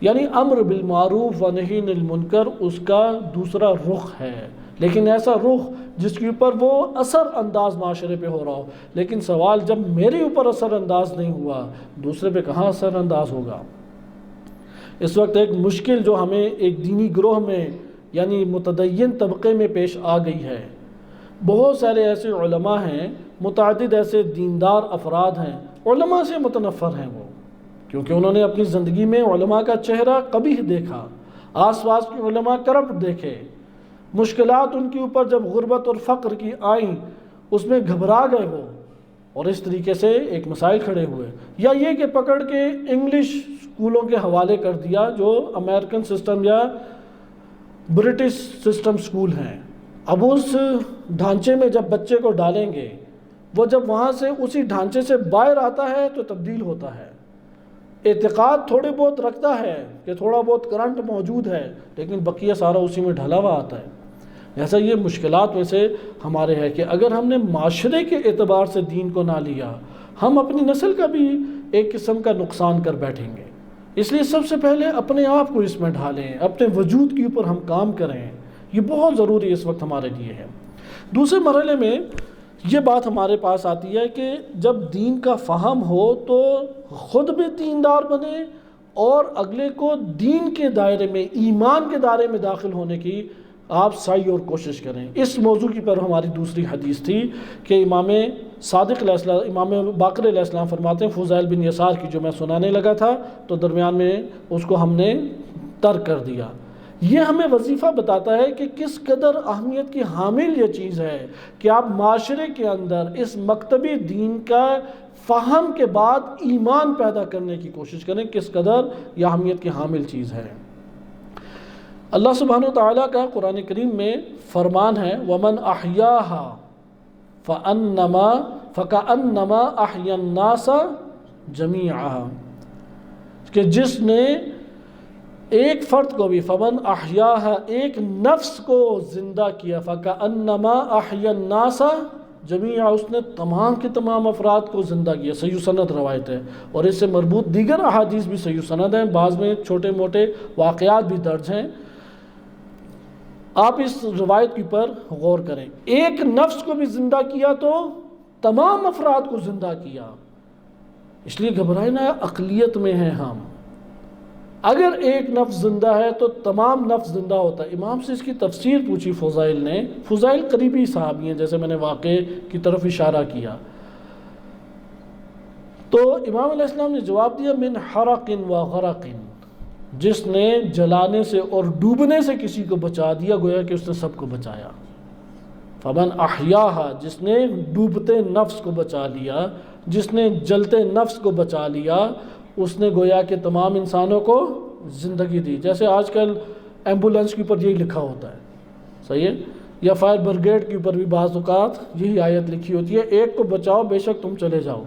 Speaker 1: یعنی امر بالمعروف و نہی عن المنکر اس کا دوسرا رخ ہے، لیکن ایسا رخ جس کے اوپر وہ اثر انداز معاشرے پہ ہو رہا ہو۔ لیکن سوال، جب میرے اوپر اثر انداز نہیں ہوا، دوسرے پہ کہاں اثر انداز ہوگا؟ اس وقت ایک مشکل جو ہمیں ایک دینی گروہ میں یعنی متدین طبقے میں پیش آ گئی ہے، بہت سارے ایسے علماء ہیں، متعدد ایسے دیندار افراد ہیں، علماء سے متنفر ہیں وہ، کیونکہ انہوں نے اپنی زندگی میں علماء کا چہرہ قبیح دیکھا، آس پاس کے علماء کرپٹ دیکھے، مشکلات ان کے اوپر جب غربت اور فقر کی آئیں اس میں گھبرا گئے وہ، اور اس طریقے سے ایک مسائل کھڑے ہوئے۔ یا یہ کہ پکڑ کے انگلش اسکولوں کے حوالے کر دیا جو امریکن سسٹم یا برٹش سسٹم اسکول ہیں۔ اب اس ڈھانچے میں جب بچے کو ڈالیں گے، وہ جب وہاں سے اسی ڈھانچے سے باہر آتا ہے تو تبدیل ہوتا ہے، اعتقاد تھوڑے بہت رکھتا ہے کہ تھوڑا بہت کرنٹ موجود ہے، لیکن بقیہ سارا اسی میں ڈھلا ہوا آتا ہے۔ ایسا یہ مشکلات میں سے ہمارے ہے کہ اگر ہم نے معاشرے کے اعتبار سے دین کو نہ لیا، ہم اپنی نسل کا بھی ایک قسم کا نقصان کر بیٹھیں گے۔ اس لیے سب سے پہلے اپنے آپ کو اس میں ڈھالیں، اپنے وجود کے اوپر ہم کام کریں، یہ بہت ضروری اس وقت ہمارے لیے ہے۔ دوسرے مرحلے میں یہ بات ہمارے پاس آتی ہے کہ جب دین کا فہم ہو تو خود بھی دیندار بنے اور اگلے کو دین کے دائرے میں، ایمان کے دائرے میں داخل ہونے کی آپ سعی اور کوشش کریں۔ اس موضوع کی پر ہماری دوسری حدیث تھی کہ امام صادق علیہ السلام، امام باقر علیہ السلام فرماتے ہیں، فضیل بن یسار کی جو میں سنانے لگا تھا تو درمیان میں اس کو ہم نے ترک کر دیا۔ یہ ہمیں وظیفہ بتاتا ہے کہ کس قدر اہمیت کی حامل یہ چیز ہے کہ آپ معاشرے کے اندر اس مکتبی دین کا فہم کے بعد ایمان پیدا کرنے کی کوشش کریں، کس قدر یہ اہمیت کی حامل چیز ہے۔ اللہ سبحانہ و تعالیٰ کا قرآن کریم میں فرمان ہے وَمَنْ أَحْيَاهَا فَكَأَنَّمَا أَحْيَا النَّاسَ جَمِيعًا، کہ جس نے ایک فرد کو بھی فمن احیاہا ایک نفس کو زندہ کیا فکأنما احیا الناس جمیعا اس نے تمام کے تمام افراد کو زندہ کیا. صحیح سند روایت ہے اور اس سے مربوط دیگر احادیث بھی صحیح سند ہیں, بعض میں چھوٹے موٹے واقعات بھی درج ہیں. آپ اس روایت کے اوپر غور کریں. ایک نفس کو بھی زندہ کیا تو تمام افراد کو زندہ کیا. اس لیے گھبرائے نہ, اقلیت میں ہیں ہم. اگر ایک نفس زندہ ہے تو تمام نفس زندہ ہوتا ہے. امام سے اس کی تفسیر پوچھی فضائل نے. فضائل قریبی صحابی ہیں, جیسے میں نے واقعے کی طرف اشارہ کیا. تو امام علیہ السلام نے جواب دیا من حرق و غرق, جس نے جلانے سے اور ڈوبنے سے کسی کو بچا دیا گویا کہ اس نے سب کو بچایا. فمن احیاہا جس نے ڈوبتے نفس کو بچا لیا, جس نے جلتے نفس کو بچا لیا, اس نے گویا کہ تمام انسانوں کو زندگی دی. جیسے آج کل ایمبولنس کے اوپر یہی لکھا ہوتا ہے, صحیح ہے, یا فائر بریگیڈ کے اوپر بھی بعض اوقات یہی آیت لکھی ہوتی ہے, ایک کو بچاؤ بے شک تم چلے جاؤ,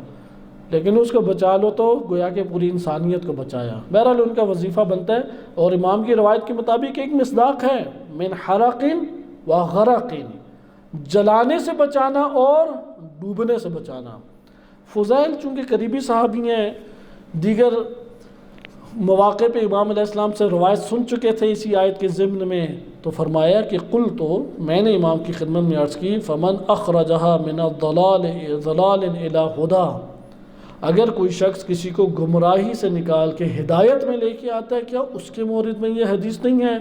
Speaker 1: لیکن اس کو بچا لو تو گویا کہ پوری انسانیت کو بچایا. بہرحال ان کا وظیفہ بنتا ہے. اور امام کی روایت کے مطابق ایک مصداق ہے من حرق و غرق, جلانے سے بچانا اور ڈوبنے سے بچانا. فضائل چونکہ قریبی صحابی ہیں, دیگر مواقع پہ امام علیہ السلام سے روایت سن چکے تھے اسی آیت کے ضمن میں, تو فرمایا کہ قل, تو میں نے امام کی خدمت میں عرض کی فمن اخرجہا من الضلال الى ہدا, اگر کوئی شخص کسی کو گمراہی سے نکال کے ہدایت میں لے کے آتا ہے, کیا اس کے مورد میں یہ حدیث نہیں ہے,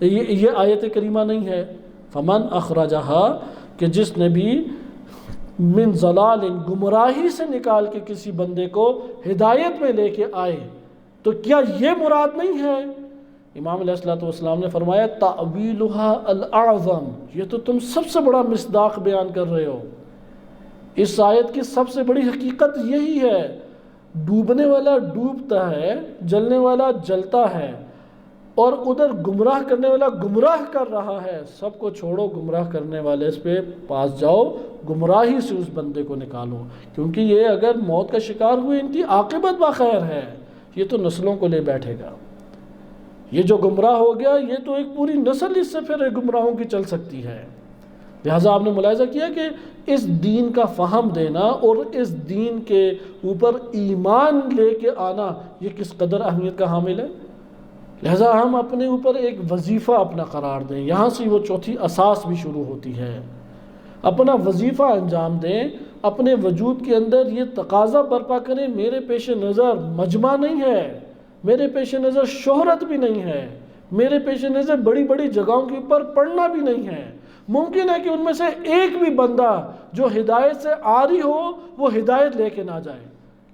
Speaker 1: یہ آیت کریمہ نہیں ہے؟ فمن اخرجہا کہ جس نے بھی من ضلال گمراہی سے نکال کے کسی بندے کو ہدایت میں لے کے آئے, تو کیا یہ مراد نہیں ہے؟ امام علیہ السلام نے فرمایا تأویلھا الاعظم, یہ تو تم سب سے بڑا مصداق بیان کر رہے ہو. اس آیت کی سب سے بڑی حقیقت یہی ہے, ڈوبنے والا ڈوبتا ہے, جلنے والا جلتا ہے, اور ادھر گمراہ کرنے والا گمراہ کر رہا ہے. سب کو چھوڑو, گمراہ کرنے والے اس پہ پاس جاؤ, گمراہی سے اس بندے کو نکالو, کیونکہ یہ اگر موت کا شکار ہوئے ان کی عاقبت بخیر ہے, یہ تو نسلوں کو لے بیٹھے گا. یہ جو گمراہ ہو گیا یہ تو ایک پوری نسل اس سے پھر گمراہوں کی چل سکتی ہے. لہٰذا آپ نے ملاحظہ کیا کہ اس دین کا فہم دینا اور اس دین کے اوپر ایمان لے کے آنا یہ کس قدر اہمیت کا حامل ہے. لہٰذا ہم اپنے اوپر ایک وظیفہ اپنا قرار دیں. یہاں سے وہ چوتھی اساس بھی شروع ہوتی ہے. اپنا وظیفہ انجام دیں, اپنے وجود کے اندر یہ تقاضا برپا کریں, میرے پیش نظر مجمع نہیں ہے, میرے پیش نظر شہرت بھی نہیں ہے, میرے پیش نظر بڑی بڑی جگہوں کے اوپر پڑھنا بھی نہیں ہے. ممکن ہے کہ ان میں سے ایک بھی بندہ جو ہدایت سے عاری ہو وہ ہدایت لے کے نہ جائے,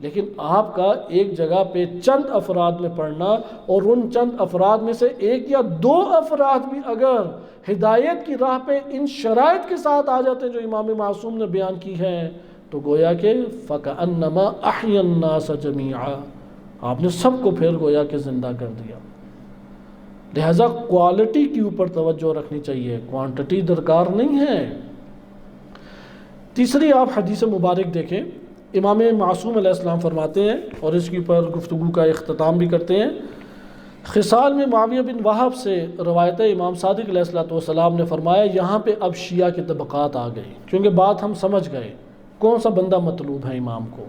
Speaker 1: لیکن آپ کا ایک جگہ پہ چند افراد میں پڑھنا, اور ان چند افراد میں سے ایک یا دو افراد بھی اگر ہدایت کی راہ پہ ان شرائط کے ساتھ آ جاتے ہیں جو امام معصوم نے بیان کی ہے, تو گویا کہ فَكَأَنَّمَا أَحْيَا النَّاسَ جَمِيعًا, آپ نے سب کو پھر گویا کہ زندہ کر دیا. لہذا کوالٹی کے اوپر توجہ رکھنی چاہیے, کوانٹٹی درکار نہیں ہے. تیسری آپ حدیث مبارک دیکھیں, امام معصوم علیہ السلام فرماتے ہیں اور اس کے اوپر گفتگو کا اختتام بھی کرتے ہیں. خصال میں معاویہ بن وہب سے روایت ہے, امام صادق علیہ السلام نے فرمایا یہاں پہ اب شیعہ کے طبقات آ گئے, کیونکہ بات ہم سمجھ گئے کون سا بندہ مطلوب ہے امام کو.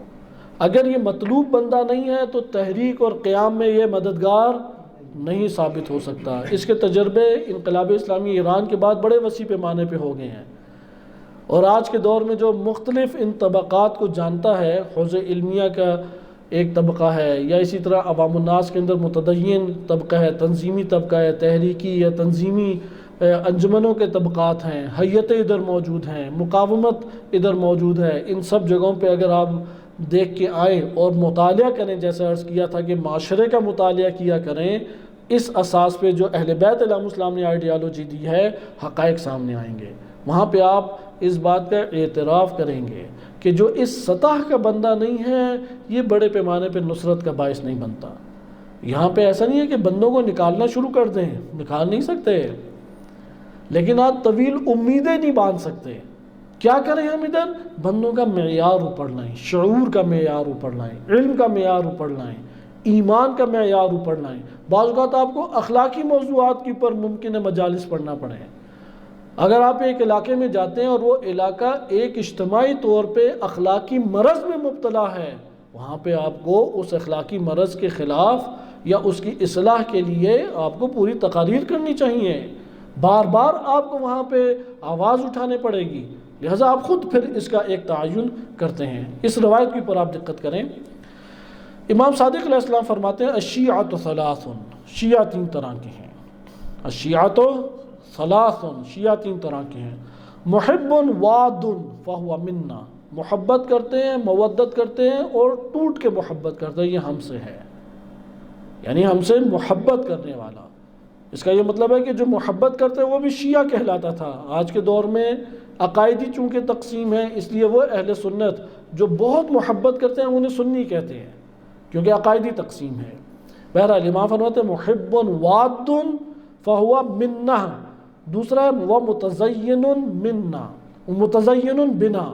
Speaker 1: اگر یہ مطلوب بندہ نہیں ہے تو تحریک اور قیام میں یہ مددگار نہیں ثابت ہو سکتا. اس کے تجربے انقلاب اسلامی ایران کے بعد بڑے وسیع پیمانے پہ ہو گئے ہیں, اور آج کے دور میں جو مختلف ان طبقات کو جانتا ہے, حوزہ علمیہ کا ایک طبقہ ہے, یا اسی طرح عوام الناس کے اندر متدین طبقہ ہے, تنظیمی طبقہ ہے, تحریکی یا تنظیمی انجمنوں کے طبقات ہیں, حیتیں ادھر موجود ہیں, مقاومت ادھر موجود ہے. ان سب جگہوں پہ اگر آپ دیکھ کے آئیں اور مطالعہ کریں, جیسے عرض کیا تھا کہ معاشرے کا مطالعہ کیا کریں, اس اساس پہ جو اہل بیت علیہ السلام نے آئیڈیالوجی دی ہے, حقائق سامنے آئیں گے. وہاں پہ آپ اس بات کا اعتراف کریں گے کہ جو اس سطح کا بندہ نہیں ہے یہ بڑے پیمانے پہ نصرت کا باعث نہیں بنتا. یہاں پہ ایسا نہیں ہے کہ بندوں کو نکالنا شروع کر دیں, نکال نہیں سکتے, لیکن آپ طویل امیدیں نہیں باندھ سکتے. کیا کریں ہم ادھر؟ بندوں کا معیار اوپر لائیں, شعور کا معیار اوپر لائیں, علم کا معیار اوپر لائیں. ایمان کا معیار اوپر لائیں۔ بعض اوقات آپ کو اخلاقی موضوعات کے اوپر ممکن ہے مجالس پڑھنا پڑے۔ اگر آپ ایک علاقے میں جاتے ہیں اور وہ علاقہ ایک اجتماعی طور پہ اخلاقی مرض میں مبتلا ہے، وہاں پہ آپ کو اس اخلاقی مرض کے خلاف یا اس کی اصلاح کے لیے آپ کو پوری تقاریر کرنی چاہیے، بار بار آپ کو وہاں پہ آواز اٹھانے پڑے گی، لہٰذا آپ خود پھر اس کا ایک تعین کرتے ہیں۔ اس روایت کے اوپر آپ دقت کریں، امام صادق علیہ السلام فرماتے ہیں الشیعۃ ثلاث، شیعہ تین طرح کے ہیں۔ الشیعۃ ثلاث، شیعہ تین طرح کے ہیں۔ محب واد فہو منا، محبت کرتے ہیں، مودت کرتے ہیں اور ٹوٹ کے محبت کرتے ہیں، یہ ہم سے ہے، یعنی ہم سے محبت کرنے والا۔ اس کا یہ مطلب ہے کہ جو محبت کرتے ہیں وہ بھی شیعہ کہلاتا تھا۔ آج کے دور میں عقائدی چونکہ تقسیم ہے، اس لیے وہ اہل سنت جو بہت محبت کرتے ہیں انہیں سنی کہتے ہیں، کیونکہ عقائدی تقسیم ہے۔ بہرحال امام فرماتے ہیں محب واد فہو منا، دوسرا ہے ومتزین منا، متزین بنا،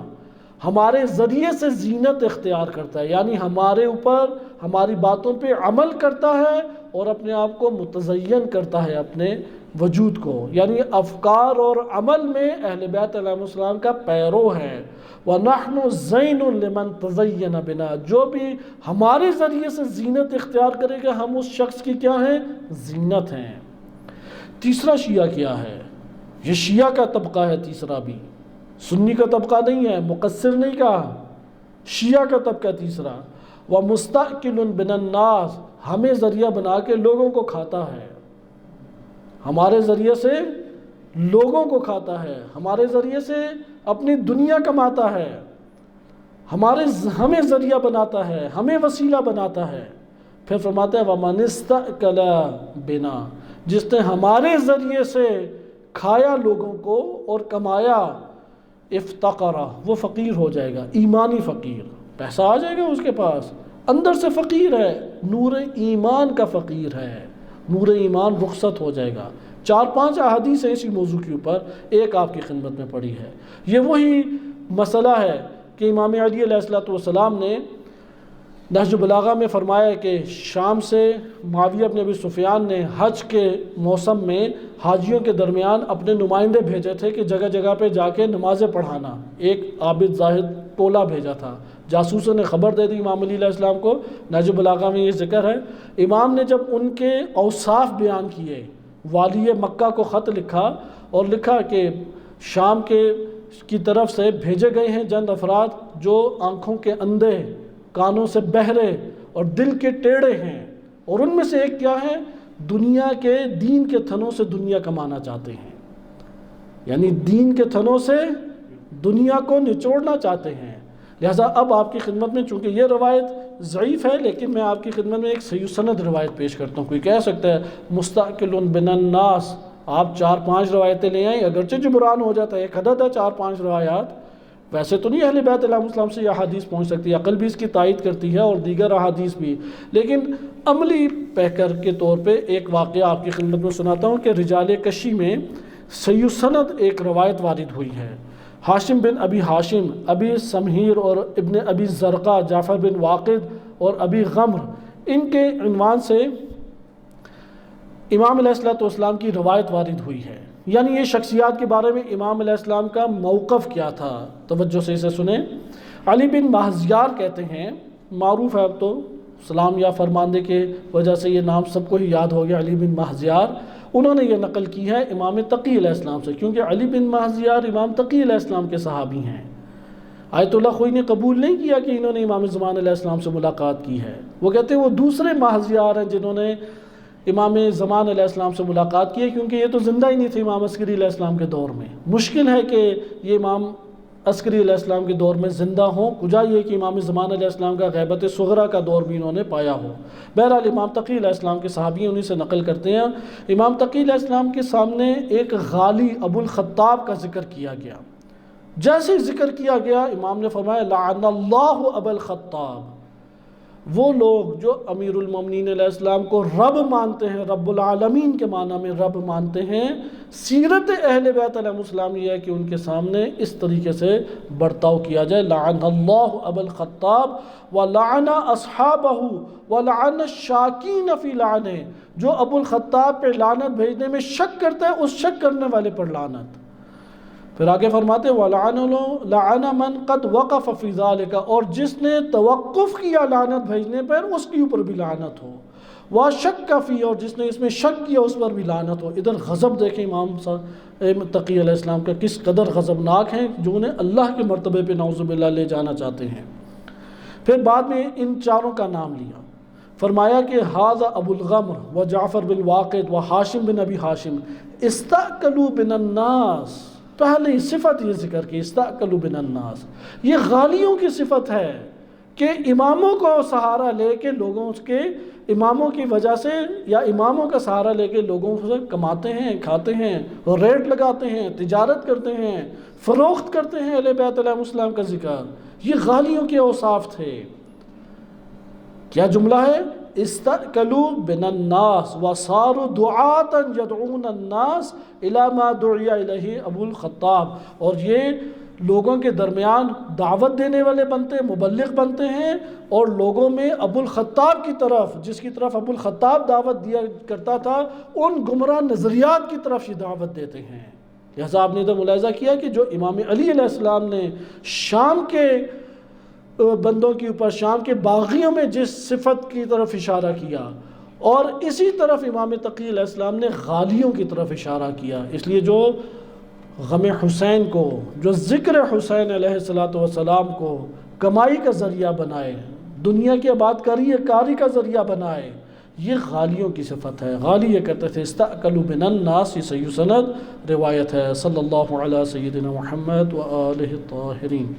Speaker 1: ہمارے ذریعے سے زینت اختیار کرتا ہے، یعنی ہمارے اوپر ہماری باتوں پہ عمل کرتا ہے اور اپنے آپ کو متزین کرتا ہے اپنے وجود کو، یعنی افکار اور عمل میں اہل بیت علیہ السلام کا پیرو ہے۔ وَنَحْنُ زَيْنٌ لِمَنْ تَزَيَّنَ بِنَا، جو بھی ہمارے ذریعے سے زینت اختیار کرے گا ہم اس شخص کی کیا ہیں؟ زینت ہیں۔ تیسرا شیعہ کیا ہے؟ یہ شیعہ کا طبقہ ہے تیسرا بھی، سنی کا طبقہ نہیں ہے، مقصر نہیں کہا، شیعہ کا طبقہ تیسرا۔ وَمُسْتَأْكِلٌ بِنَ النَّاسِ، ہمیں ذریعہ بنا کے لوگوں کو کھاتا ہے، ہمارے ذریعے سے لوگوں کو کھاتا ہے، ہمارے ذریعے سے اپنی دنیا کماتا ہے، ہمیں ذریعہ بناتا ہے، ہمیں وسیلہ بناتا ہے۔ پھر فرماتا ہے وَمَنِ اسْتَأْكَلَ بِنَا، جس نے ہمارے ذریعے سے کھایا لوگوں کو اور کمایا، افتقرہ، وہ فقیر ہو جائے گا، ایمانی فقیر، پیسہ آ جائے گا اس کے پاس، اندر سے فقیر ہے، نور ایمان کا فقیر ہے، نور ایمان رخصت ہو جائے گا۔ 4-5 احادیث ہیں اسی موضوع کے اوپر، ایک آپ کی خدمت میں پڑھی ہے۔ یہ وہی مسئلہ ہے کہ امام علی علیہ السلام نے نہج البلاغہ میں فرمایا کہ شام سے معاویہ بن ابی سفیان نے حج کے موسم میں حاجیوں کے درمیان اپنے نمائندے بھیجے تھے کہ جگہ جگہ پہ جا کے نمازیں پڑھانا، ایک عابد زاہد ٹولہ بھیجا تھا، جاسوسوں نے خبر دے دی امام علی علیہ السلام کو، نہج البلاغہ میں یہ ذکر ہے۔ امام نے جب ان کے اوصاف بیان کیے، والی مکہ کو خط لکھا اور لکھا کہ شام کی طرف سے بھیجے گئے ہیں چند افراد جو آنکھوں کے اندھے، کانوں سے بہرے اور دل کے ٹیڑے ہیں، اور ان میں سے ایک کیا ہے؟ دنیا کے دین کے تھنوں سے دنیا کمانا چاہتے ہیں، یعنی دین کے تھنوں سے دنیا کو نچوڑنا چاہتے ہیں۔ لہٰذا اب آپ کی خدمت میں، چونکہ یہ روایت ضعیف ہے لیکن میں آپ کی خدمت میں ایک صحیح سند روایت پیش کرتا ہوں۔ کوئی کہہ سکتا ہے مستقل بن الناس، آپ 4-5 روایتیں لے آئیں، اگرچہ جبران ہو جاتا ہے، ایک حدت ہے 4-5 روایات، ویسے تو نہیں اہل بیت علیہ السلام سے یہ احادیث پہنچ سکتی، عقل بھی اس کی تائید کرتی ہے اور دیگر احادیث بھی، لیکن عملی پیکر کے طور پہ ایک واقعہ آپ کی خدمت میں سناتا ہوں کہ رجال کشی میں صحیح سند ایک روایت وارد ہوئی ہے۔ ہاشم بن ابی ہاشم، ابی سمحیر اور ابن ابی زرقہ، جعفر بن واقد اور ابی غمر، ان کے عنوان سے امام علیہ السلام کی روایت وارد ہوئی ہے، یعنی یہ شخصیات کے بارے میں امام علیہ السلام کا موقف کیا تھا۔ توجہ سے اسے سنیں۔ علی بن مہزیار کہتے ہیں، معروف ہے اب تو سلام یا فرماندے کے وجہ سے یہ نام سب کو ہی یاد ہو گیا، علی بن مہزیار، انہوں نے یہ نقل کی ہے امام تقی علیہ السلام سے، کیونکہ علی بن مہزیار امام تقی علیہ السلام کے صحابی ہیں۔ آیت اللہ خوئی نے قبول نہیں کیا کہ انہوں نے امام زمان علیہ السلام سے ملاقات کی ہے، وہ کہتے ہیں وہ دوسرے مہزیار ہیں جنہوں نے امام زمان علیہ السلام سے ملاقات کی ہے، کیونکہ یہ تو زندہ ہی نہیں تھے امام عسکری علیہ السلام کے دور میں، مشکل ہے کہ یہ امام عسکری علیہ السلام کے دور میں زندہ ہوں، کجا یہ کہ امام زمان علیہ السلام کا غیبت صغرا کا دور بھی انہوں نے پایا ہو۔ بہرحال امام تقی علیہ السلام کے صحابی انہی سے نقل کرتے ہیں۔ امام تقی علیہ السلام کے سامنے ایک غالی ابو الخطاب کا ذکر کیا گیا، جیسے ذکر کیا گیا امام نے فرمایا لعن اللہ ابا الخطاب، وہ لوگ جو امیر المومنین علیہ السلام کو رب مانتے ہیں، رب العالمین کے معنی میں رب مانتے ہیں، سیرت اہل بیت علیہ السلام یہ ہے کہ ان کے سامنے اس طریقے سے برتاؤ کیا جائے. لعن اللہ ابا الخطاب ولعن اصحابہ ولعن الشاکین فی لعنہ. جو ابو الخطاب پہ لعنت بھیجنے میں شک کرتا ہے، اس شک کرنے والے پر لعنت. پھر آگے فرماتے ہیں وَلَعَنَ مَنْ قَدْ وَقَفَ فِي ذَلِكَ، اور جس نے توقف کیا لعنت بھیجنے پر اس کے اوپر بھی لعنت ہو. وَشَكَّ فِي، اور جس نے اس میں شک کیا اس پر بھی لعنت ہو. ادھر غضب دیکھیں امام تقی علیہ السلام کا کس قدر غضبناک ہیں، جو انہیں اللہ کے مرتبے پہ نعوذ باللہ لے جانا چاہتے ہیں. پھر بعد میں ان چاروں کا نام لیا، فرمایا کہ ھذا ابو الغمر وجعفر بن واقد وحاشم بن ابی ہاشم استأکلوا بن الناس. پہلی صفت یہ ذکر کی استأکلوا بن الناس، یہ غالیوں کی صفت ہے کہ اماموں کو سہارا لے کے لوگوں کے اماموں کی وجہ سے یا اماموں کا سہارا لے کے لوگوں سے کماتے ہیں، کھاتے ہیں، ریٹ لگاتے ہیں، تجارت کرتے ہیں، فروخت کرتے ہیں اہل بیت علیہ السلام کا ذکر. یہ غالیوں کے اوصاف تھے. کیا جملہ ہے؟ استأکلوا بن الناس وصاروا دعاة يدعون الناس الى ما دعی الیہ ابو الخطاب. اور یہ لوگوں کے درمیان دعوت دینے والے بنتے، مبلغ بنتے ہیں، اور لوگوں میں ابو الخطاب کی طرف، جس کی طرف ابو الخطاب دعوت دیا کرتا تھا، ان گمراہ نظریات کی طرف یہ دعوت دیتے ہیں. لہذا آپ نے ادھر ملاحظہ کیا کہ جو امام علی علیہ السلام نے شام کے بندوں کے اوپر، شام کے باغیوں میں جس صفت کی طرف اشارہ کیا، اور اسی طرف امام تقی علیہ السلام نے غالیوں کی طرف اشارہ کیا. اس لیے جو غم حسین کو، جو ذکر حسین علیہ السلام کو کمائی کا ذریعہ بنائے، دنیا کی آبادکاری کاری کا ذریعہ بنائے، یہ غالیوں کی صفت ہے. غالی یہ کہتے تھے استأکلوا بن الناس. یہ صحیح سند روایت ہے. صلی اللہ علیہ سیدنا محمد و آلہ الطاہرین.